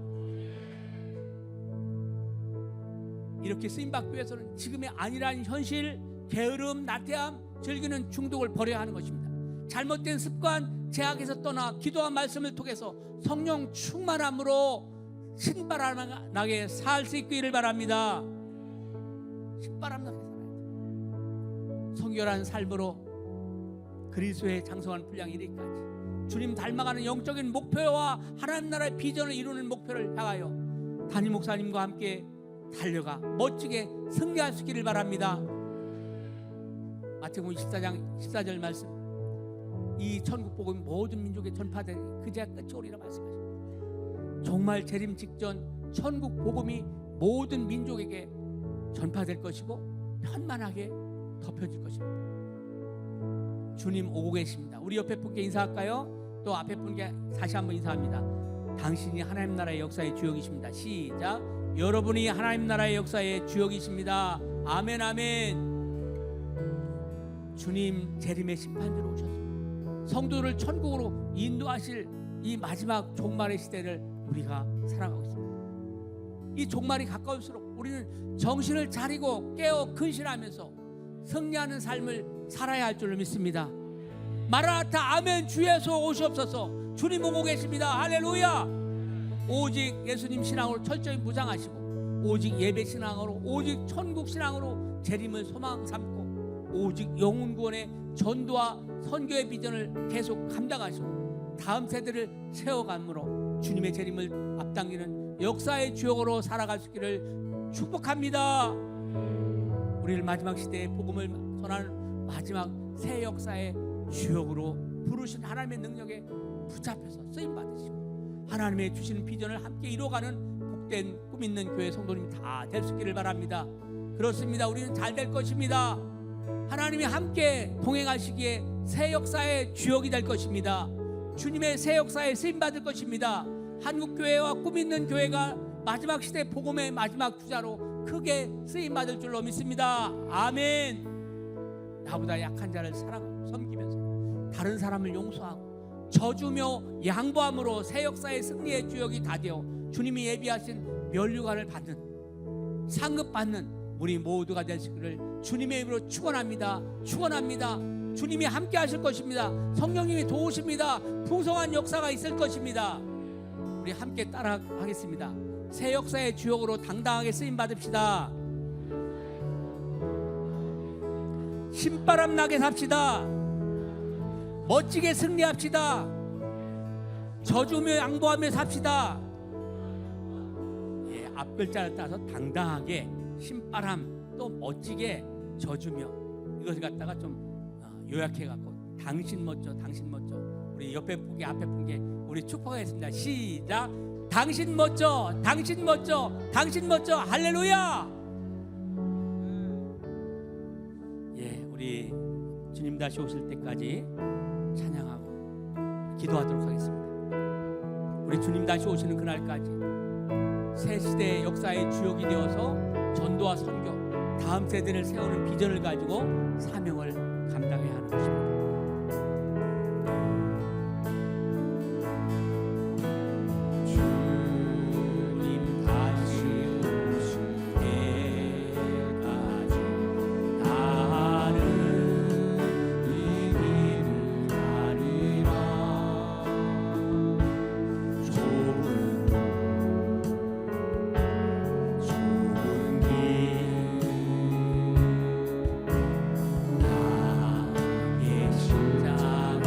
이렇게 쓰임받기 위해서는 지금의 안일한 현실, 게으름, 나태함, 즐기는 중독을 버려야 하는 것입니다. 잘못된 습관, 제약에서 떠나 기도와 말씀을 통해서 성령 충만함으로 신바람나게 살 수 있기를 바랍니다. 신바람나게 살아야 돼. 성결한 삶으로 그리스도의 장성한 분량이 이르기까지 주님 닮아가는 영적인 목표와 하나님 나라의 비전을 이루는 목표를 향하여 담임 목사님과 함께 달려가 멋지게 승리할 수 있기를 바랍니다. 마태복음 14장 14절 말씀, 이 천국 복음이 모든 민족에 전파되니 그제야 끝이 오리라 말씀하십니다. 정말 재림 직전 천국 복음이 모든 민족에게 전파될 것이고 편만하게 덮여질 것입니다. 주님 오고 계십니다. 우리 옆에 분께 인사할까요? 또 앞에 분께 다시 한번 인사합니다. 당신이 하나님 나라의 역사의 주역이십니다. 시작. 여러분이 하나님 나라의 역사의 주역이십니다. 아멘, 아멘. 주님 재림의 심판주로 오셔서 성도를 천국으로 인도하실 이 마지막 종말의 시대를 우리가 살아가고 있습니다. 이 종말이 가까울수록 우리는 정신을 차리고 깨어 근신하면서 승리하는 삶을 살아야 할 줄로 믿습니다. 마라나타 아멘. 주 예수 오시옵소서. 주님 오고 계십니다. 할렐루야. 오직 예수님 신앙으로 철저히 무장하시고 오직 예배 신앙으로 오직 천국 신앙으로 재림을 소망 삼고 오직 영혼 구원의 전도와 선교의 비전을 계속 감당하시고 다음 세대를 세워감으로 주님의 재림을 앞당기는 역사의 주역으로 살아갈 수 있기를 축복합니다. 우리를 마지막 시대의 복음을 전하는 마지막 새 역사의 주역으로 부르신 하나님의 능력에 붙잡혀서 쓰임받으시고 하나님의 주시는 비전을 함께 이루어가는 복된 꿈 있는 교회 성도님이 다 될 수 있기를 바랍니다. 그렇습니다. 우리는 잘 될 것입니다. 하나님이 함께 동행하시기에 새 역사의 주역이 될 것입니다. 주님의 새 역사에 쓰임받을 것입니다. 한국교회와 꿈 있는 교회가 마지막 시대 복음의 마지막 주자로 크게 쓰임받을 줄로 믿습니다. 아멘. 나보다 약한 자를 사랑하고 섬기면서 다른 사람을 용서하고 저주며 양보함으로 새 역사의 승리의 주역이 다 되어 주님이 예비하신 면류관을 받는 상급받는 우리 모두가 되시기를 주님의 이름으로 축원합니다. 축원합니다. 주님이 함께 하실 것입니다. 성령님이 도우십니다. 풍성한 역사가 있을 것입니다. 우리 함께 따라하겠습니다. 새 역사의 주역으로 당당하게 쓰임 받읍시다. 신바람 나게 삽시다. 멋지게 승리합시다. 저주며 양보하며 삽시다. 예, 앞글자를 따서 당당하게 신바람 또 멋지게 저주며 이것을 갖다가 좀 요약해갖고 당신 멋져 당신 멋져 우리 옆에 분께 앞에 분께 우리 축복하겠습니다. 시작. 당신 멋져 당신 멋져 당신 멋져. 할렐루야. 예, 우리 주님 다시 오실 때까지 찬양하고 기도하도록 하겠습니다. 우리 주님 다시 오시는 그날까지 새 시대의 역사의 주역이 되어서 전도와 선교 다음 세대를 세우는 비전을 가지고 사명을 감당해야 하는 것입니다. 주님 다시 오실 때까지 나는 이 길을 가리라. 좁은 길 나의 십자가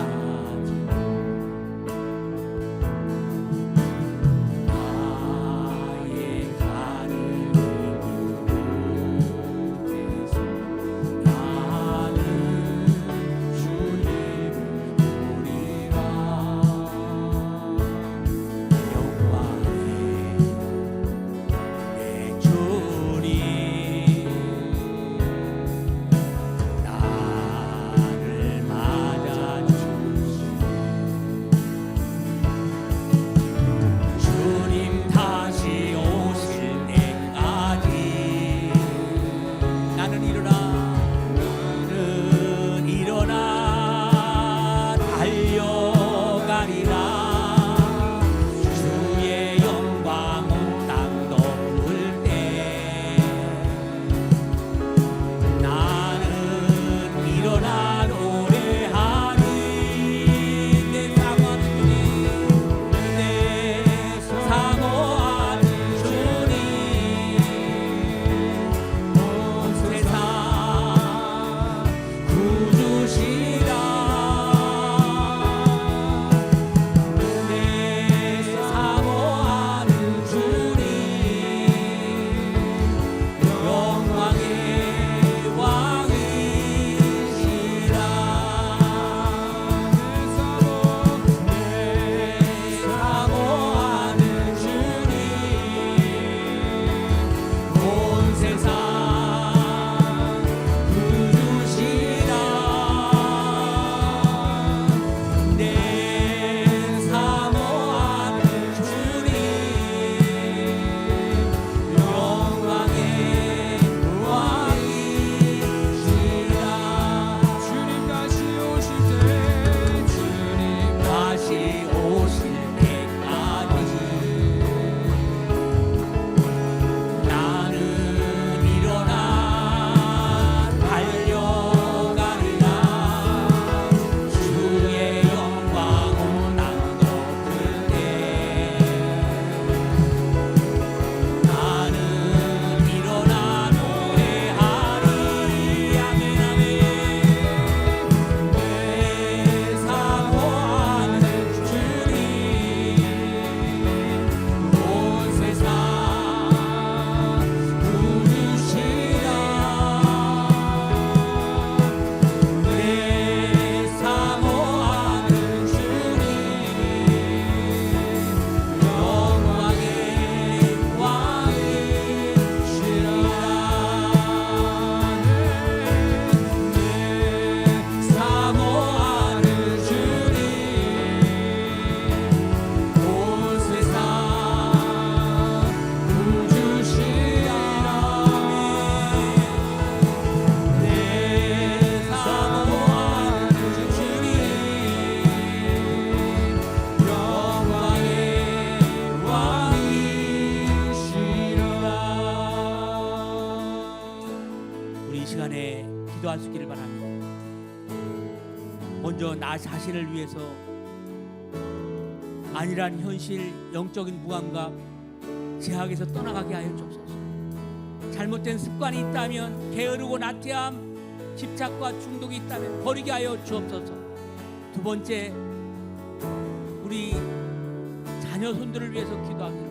나의 가는 길 끝에서 나는 주님을 보리라. 영광의 내 주님 나를 맞아주시 주님 다시 오실 때까지 나는 일어나 달려가리라. 주의 영광 온 땅 덮을 때 나는 일어나 노래하리. 내 사모하는 주님 내 사모하는 주님 온 세상 구주시라. 내 사모하는 주님 영광의 왕이시라. 내 사모하는 주님 온 세상 구주시라. 내 사모하는 주님 영광의 왕이시라. 주님 다시 오실 때까지 나는 일어나 달려가리라. 주의 영광 온 땅 덮을 때 나는 일어나 노래하리. 아멘 아멘. 내 사모하는 주님 온 세상 구주시라. 내 사모하는 주님 영광의 왕이시라. 내 사모하는 주님 온 세상 구주시라. 내 사모하는 주님 영광의 왕이시라. 우리 이 시간에 기도할 수 있기를 바랍니다. 먼저 나 자신을 위해서 안일한 현실, 영적인 무감각, 제약에서 떠나가게 하여 주옵소서. 잘못된 습관이 있다면 게으르고 나태함, 집착과 중독이 있다면 버리게 하여 주옵소서. 두 번째, 우리 자녀 손들을 위해서 기도하기를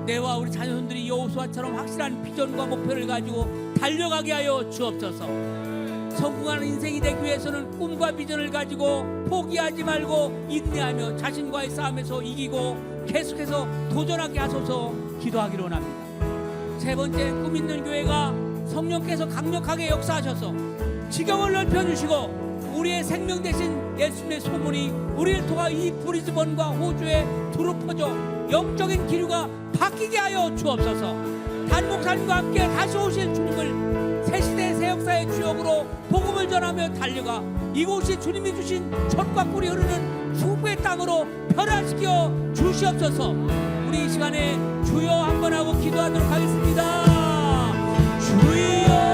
내와 우리 자녀 손들이 여호수아처럼 확실한 비전과 목표를 가지고 달려가게 하여 주옵소서. 성공하는 인생이 되기 위해서는 꿈과 비전을 가지고 포기하지 말고 인내하며 자신과의 싸움에서 이기고 계속해서 도전하게 하소서 기도하기로 원합니다. 세 번째, 꿈 있는 교회가 성령께서 강력하게 역사하셔서 지경을 넓혀주시고 우리의 생명 대신 예수님의 소문이 우리를 통하 이 브리즈번과 호주에 두루 퍼져 영적인 기류가 바뀌게 하여 주옵소서. 단목사님과 함께 다시 오실 주님을 새시대 새역사의 주역으로 복음을 전하며 달려가 이곳이 주님이 주신 젖과 꿀이 흐르는 축복의 땅으로 변화시켜 주시옵소서. 우리 이 시간에 주여 한번 하고 기도하도록 하겠습니다. 주여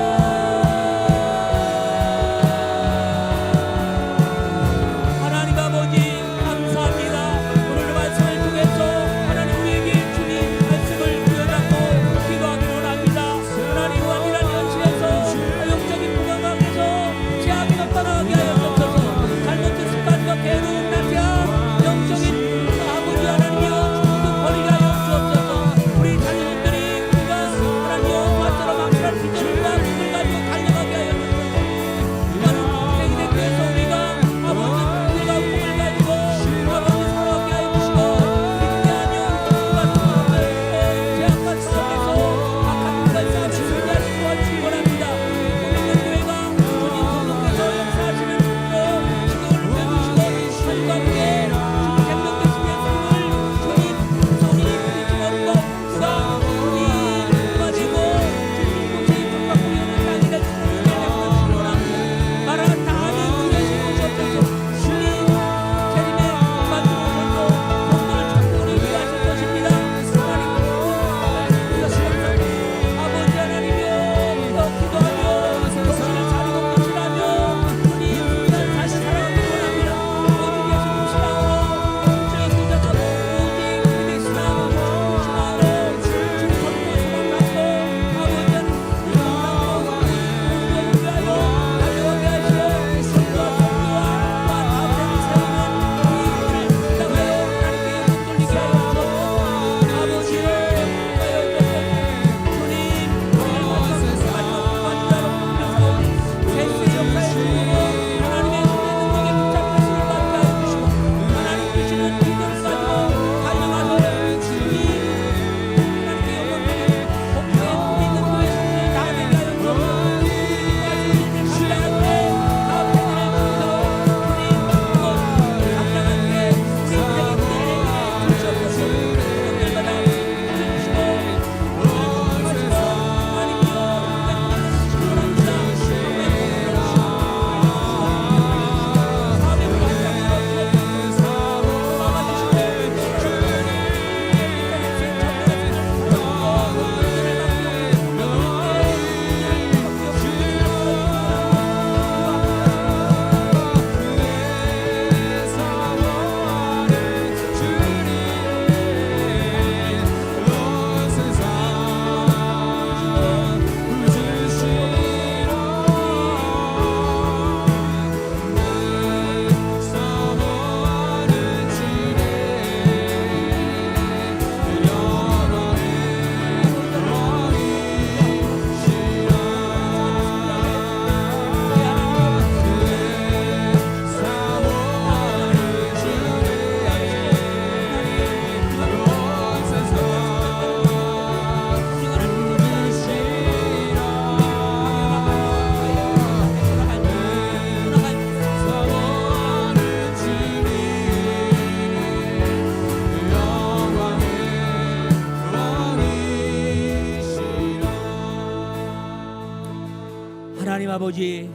하나님 아버지,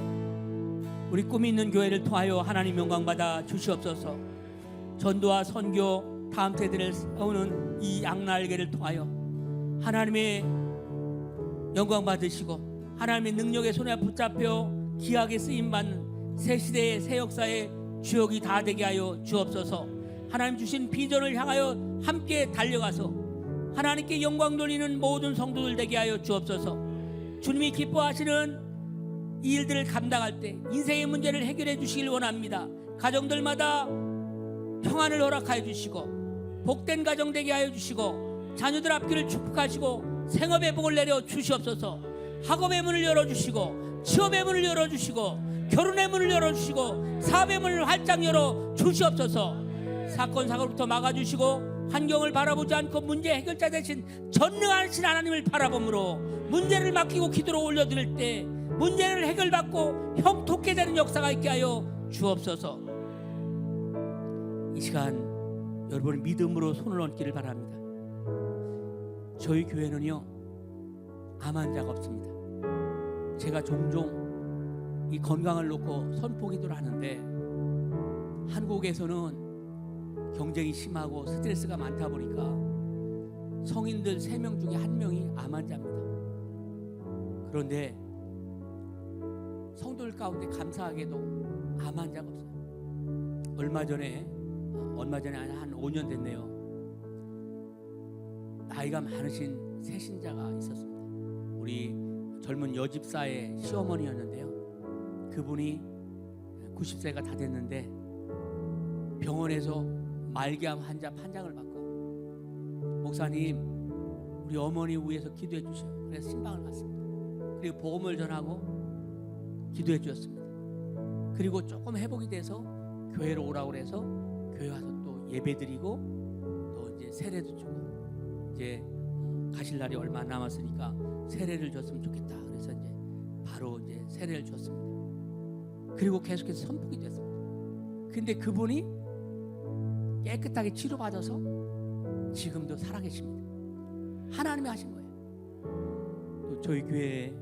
우리 꿈이 있는 교회를 통하여 하나님 영광받아 주시옵소서. 전도와 선교 다음 세대를 세우는 이 양날개를 통하여 하나님의 영광 받으시고 하나님의 능력의 손에 붙잡혀 귀하게 쓰임받는 새시대의 새역사의 주역이 다 되게 하여 주옵소서. 하나님 주신 비전을 향하여 함께 달려가서 하나님께 영광 돌리는 모든 성도들 되게 하여 주옵소서. 주님이 기뻐하시는 이 일들을 감당할 때 인생의 문제를 해결해 주시길 원합니다. 가정들마다 평안을 허락하여 주시고 복된 가정 되게 하여 주시고 자녀들 앞길을 축복하시고 생업의 복을 내려 주시옵소서. 학업의 문을 열어주시고 취업의 문을 열어주시고 결혼의 문을 열어주시고 사업의 문을 활짝 열어 주시옵소서. 사건 사고로부터 막아주시고 환경을 바라보지 않고 문제 해결자 되신 전능하신 하나님을 바라봄으로 문제를 맡기고 기도로 올려드릴 때 문제를 해결받고 형통케 되는 역사가 있게 하여 주옵소서. 이 시간 여러분 믿음으로 손을 얹기를 바랍니다. 저희 교회는요 암 환자가 없습니다. 제가 종종 이 건강을 놓고 선포기도를 하는데 한국에서는 경쟁이 심하고 스트레스가 많다 보니까 성인들 3명 중에 1명이 암 환자입니다. 그런데 성도들 가운데 감사하게도 암 환자가 없어요. 얼마 전에 한 5년 됐네요. 나이가 많으신 새신자가 있었습니다. 우리 젊은 여집사의 시어머니였는데요. 그분이 90세가 다 됐는데 병원에서 말기암 환자 판정을 받고 목사님 우리 어머니 위해서 기도해 주시오. 그래서 신방을 갔습니다. 그리고 복음을 전하고 기도해 주었습니다. 그리고 조금 회복이 돼서 교회로 오라고 그래서 교회 와서 또 예배 드리고 또 이제 세례도 주고 이제 가실 날이 얼마 안 남았으니까 세례를 줬으면 좋겠다. 그래서 이제 바로 이제 세례를 줬습니다. 그리고 계속해서 선포기 됐습니다. 근데 그분이 깨끗하게 치료받아서 지금도 살아계십니다. 하나님이 하신 거예요. 또 저희 교회에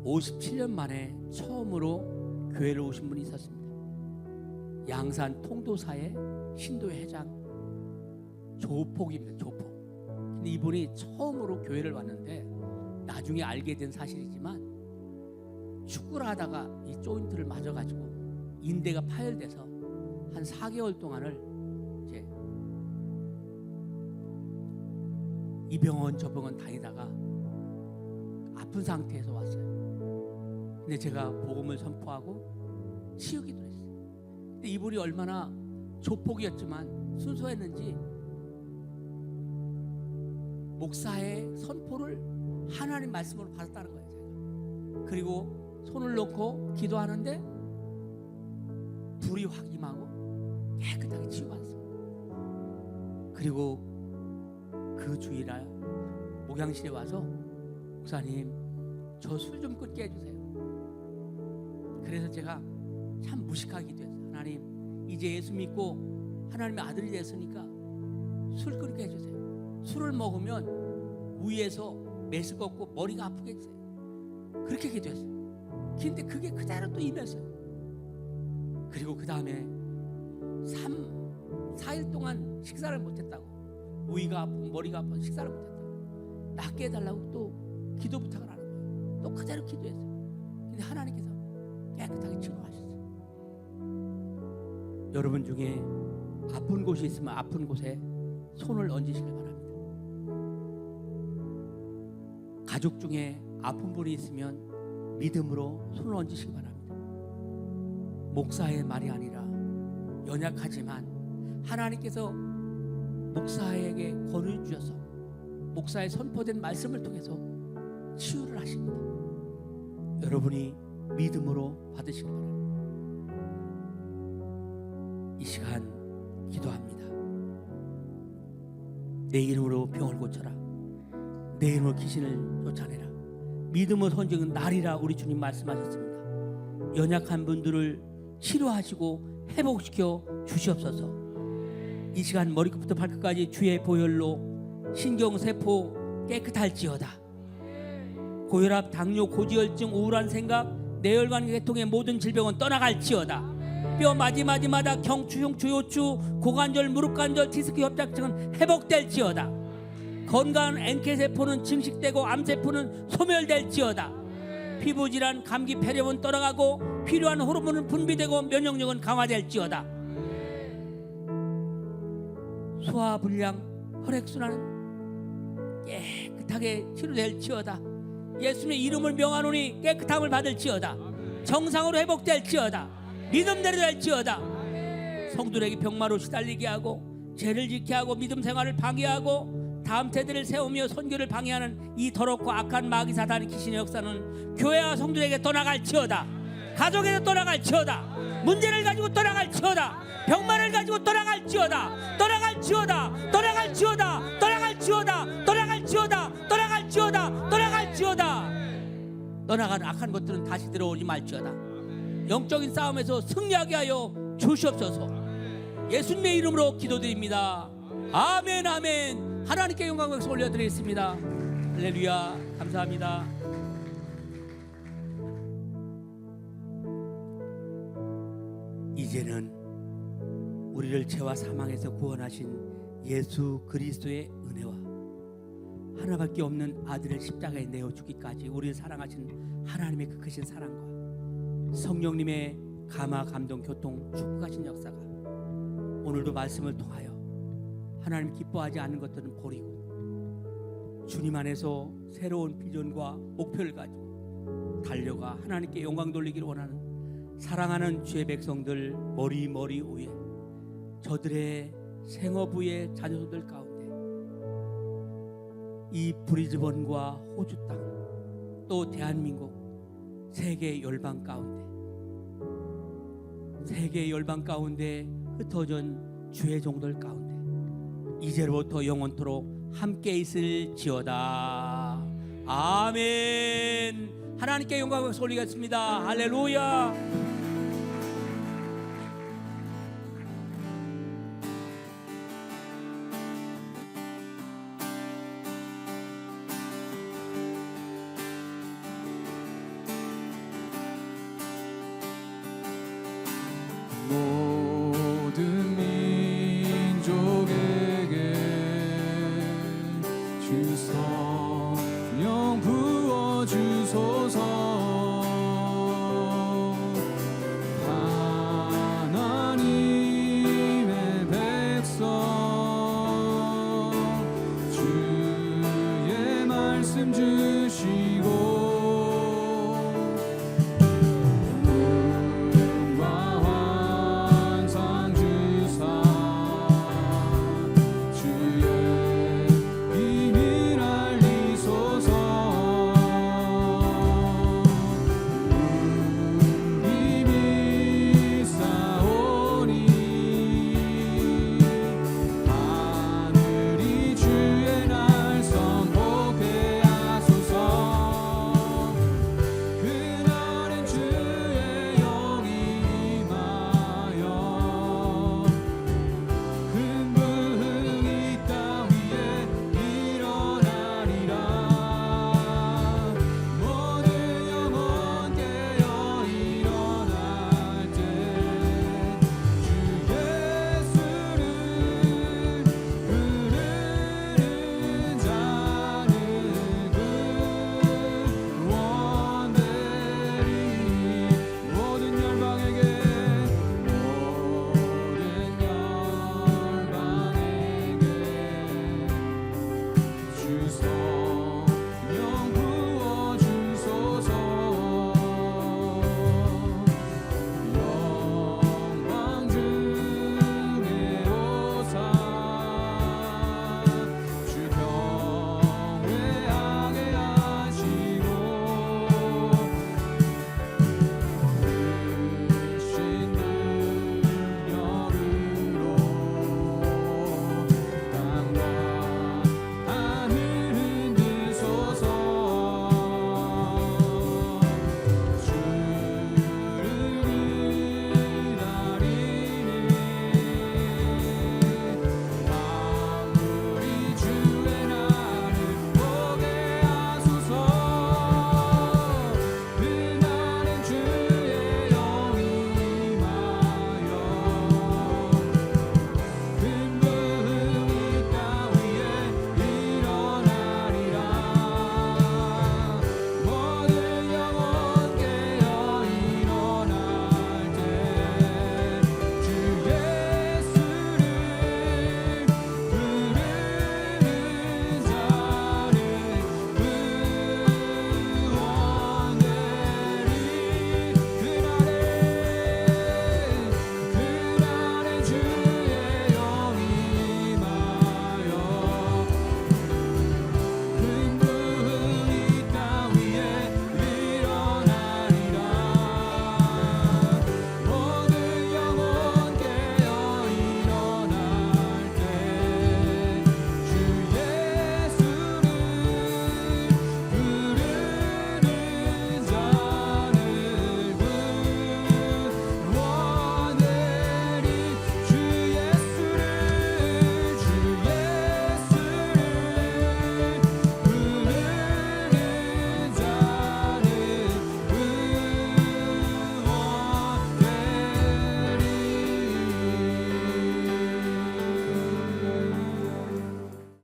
57년 만에 처음으로 교회를 오신 분이 있었습니다. 양산 통도사의 신도회 회장 조폭입니다. 조폭. 근데 이분이 처음으로 교회를 왔는데 나중에 알게 된 사실이지만 축구를 하다가 이 조인트를 맞아가지고 인대가 파열돼서 한 4개월 동안을 이제 이 병원 저 병원 다니다가 아픈 상태에서 왔어요. 근데 제가 복음을 선포하고 치유기도 했어요. 근데 이분이 얼마나 조폭이었지만 순수했는지 목사의 선포를 하나님 말씀으로 받았다는 거예요. 제가. 그리고 손을 놓고 기도하는데 불이 확 임하고 깨끗하게 치유받았습니다. 그리고 그 주일날 목양실에 와서 목사님 저 술 좀 끊게 해주세요. 그래서 제가 참 무식하게 기도했어요. 하나님 이제 예수 믿고 하나님의 아들이 됐으니까 술 끊게 해주세요. 술을 먹으면 위에서 매스 꺾고 머리가 아프게 해주세요. 그렇게 기도했어요. 근데 그게 그대로 또 임했어요. 그리고 그 다음에 4일 동안 식사를 못했다고, 위가 아프고 머리가 아파서 식사를 못했다고 낫게 해달라고 또 기도 부탁을 하는 거예요. 또 그대로 기도했어요. 근데 하나님께서 깨끗하게 치료하셨어요. 여러분 중에 아픈 곳이 있으면 아픈 곳에 손을 얹으시길 바랍니다. 가족 중에 아픈 분이 있으면 믿음으로 손을 얹으시기 바랍니다. 목사의 말이 아니라 연약하지만 하나님께서 목사에게 권유 주셔서 목사의 선포된 말씀을 통해서 치유를 하십니다. 여러분이 믿음으로 받으시기 바랍니다. 이 시간 기도합니다. 내 이름으로 병을 고쳐라. 내 이름으로 귀신을 쫓아내라. 믿음의 선정은 날이라 우리 주님 말씀하셨습니다. 연약한 분들을 치료하시고 회복시켜 주시옵소서. 이 시간 머리끝부터 발끝까지 주의 보혈로 신경세포 깨끗할지어다. 고혈압, 당뇨, 고지혈증, 우울한 생각, 뇌혈관 계통의 모든 질병은 떠나갈지어다. 뼈 마디마디마다 경추, 흉추, 요추, 고관절, 무릎관절, 디스크 협착증은 회복될지어다. 건강한 NK세포는 증식되고 암세포는 소멸될지어다. 피부질환, 감기, 폐렴은 떠나가고 필요한 호르몬은 분비되고 면역력은 강화될지어다. 소화불량, 혈액순환은 깨끗하게 치료될지어다. 예수님의 이름을 명하노니 깨끗함을 받을지어다. 정상으로 회복될지어다. 믿음대로 될지어다. 성도에게 병마로 시달리게 하고 죄를 짓게 하고 믿음 생활을 방해하고 다음 세대를 세우며 선교를 방해하는 이 더럽고 악한 마귀 사단의 귀신의 역사는 교회와 성도에게 떠나갈지어다. 가족에게 떠나갈지어다. 문제를 가지고 떠나갈지어다. 병마를 가지고 떠나갈지어다. 떠나갈지어다. 떠나갈지어다. 떠나갈지어다. 떠나갈지어다. 떠나갈지어다. 떠나갈지어다. 떠나간 악한 것들은 다시 들어오지 말지어다. 영적인 싸움에서 승리하게 하여 주시옵소서. 예수님의 이름으로 기도드립니다. 아멘, 아멘. 하나님께 영광을 올려드리겠습니다. 할렐루야. 감사합니다. 이제는 우리를 죄와 사망에서 구원하신 예수 그리스도의 은혜와 하나밖에 없는 아들을 십자가에 내어 주기까지 우리를 사랑하신 하나님의 그 크신 사랑과 성령님의 감화 감동 교통 축복하신 역사가 오늘도 말씀을 통하여 하나님 기뻐하지 않는 것들은 버리고 주님 안에서 새로운 비전과 목표를 가지고 달려가 하나님께 영광 돌리기를 원하는 사랑하는 주의 백성들 머리 위에 저들의 생어부의 자녀들 가운데 이 브리즈번과 호주 땅 또 대한민국 세계 열방 가운데 흩어진 주의 종들 가운데 이제로부터 영원토록 함께 있을지어다. 아멘. 하나님께 영광을 올리겠습니다. 할렐루야.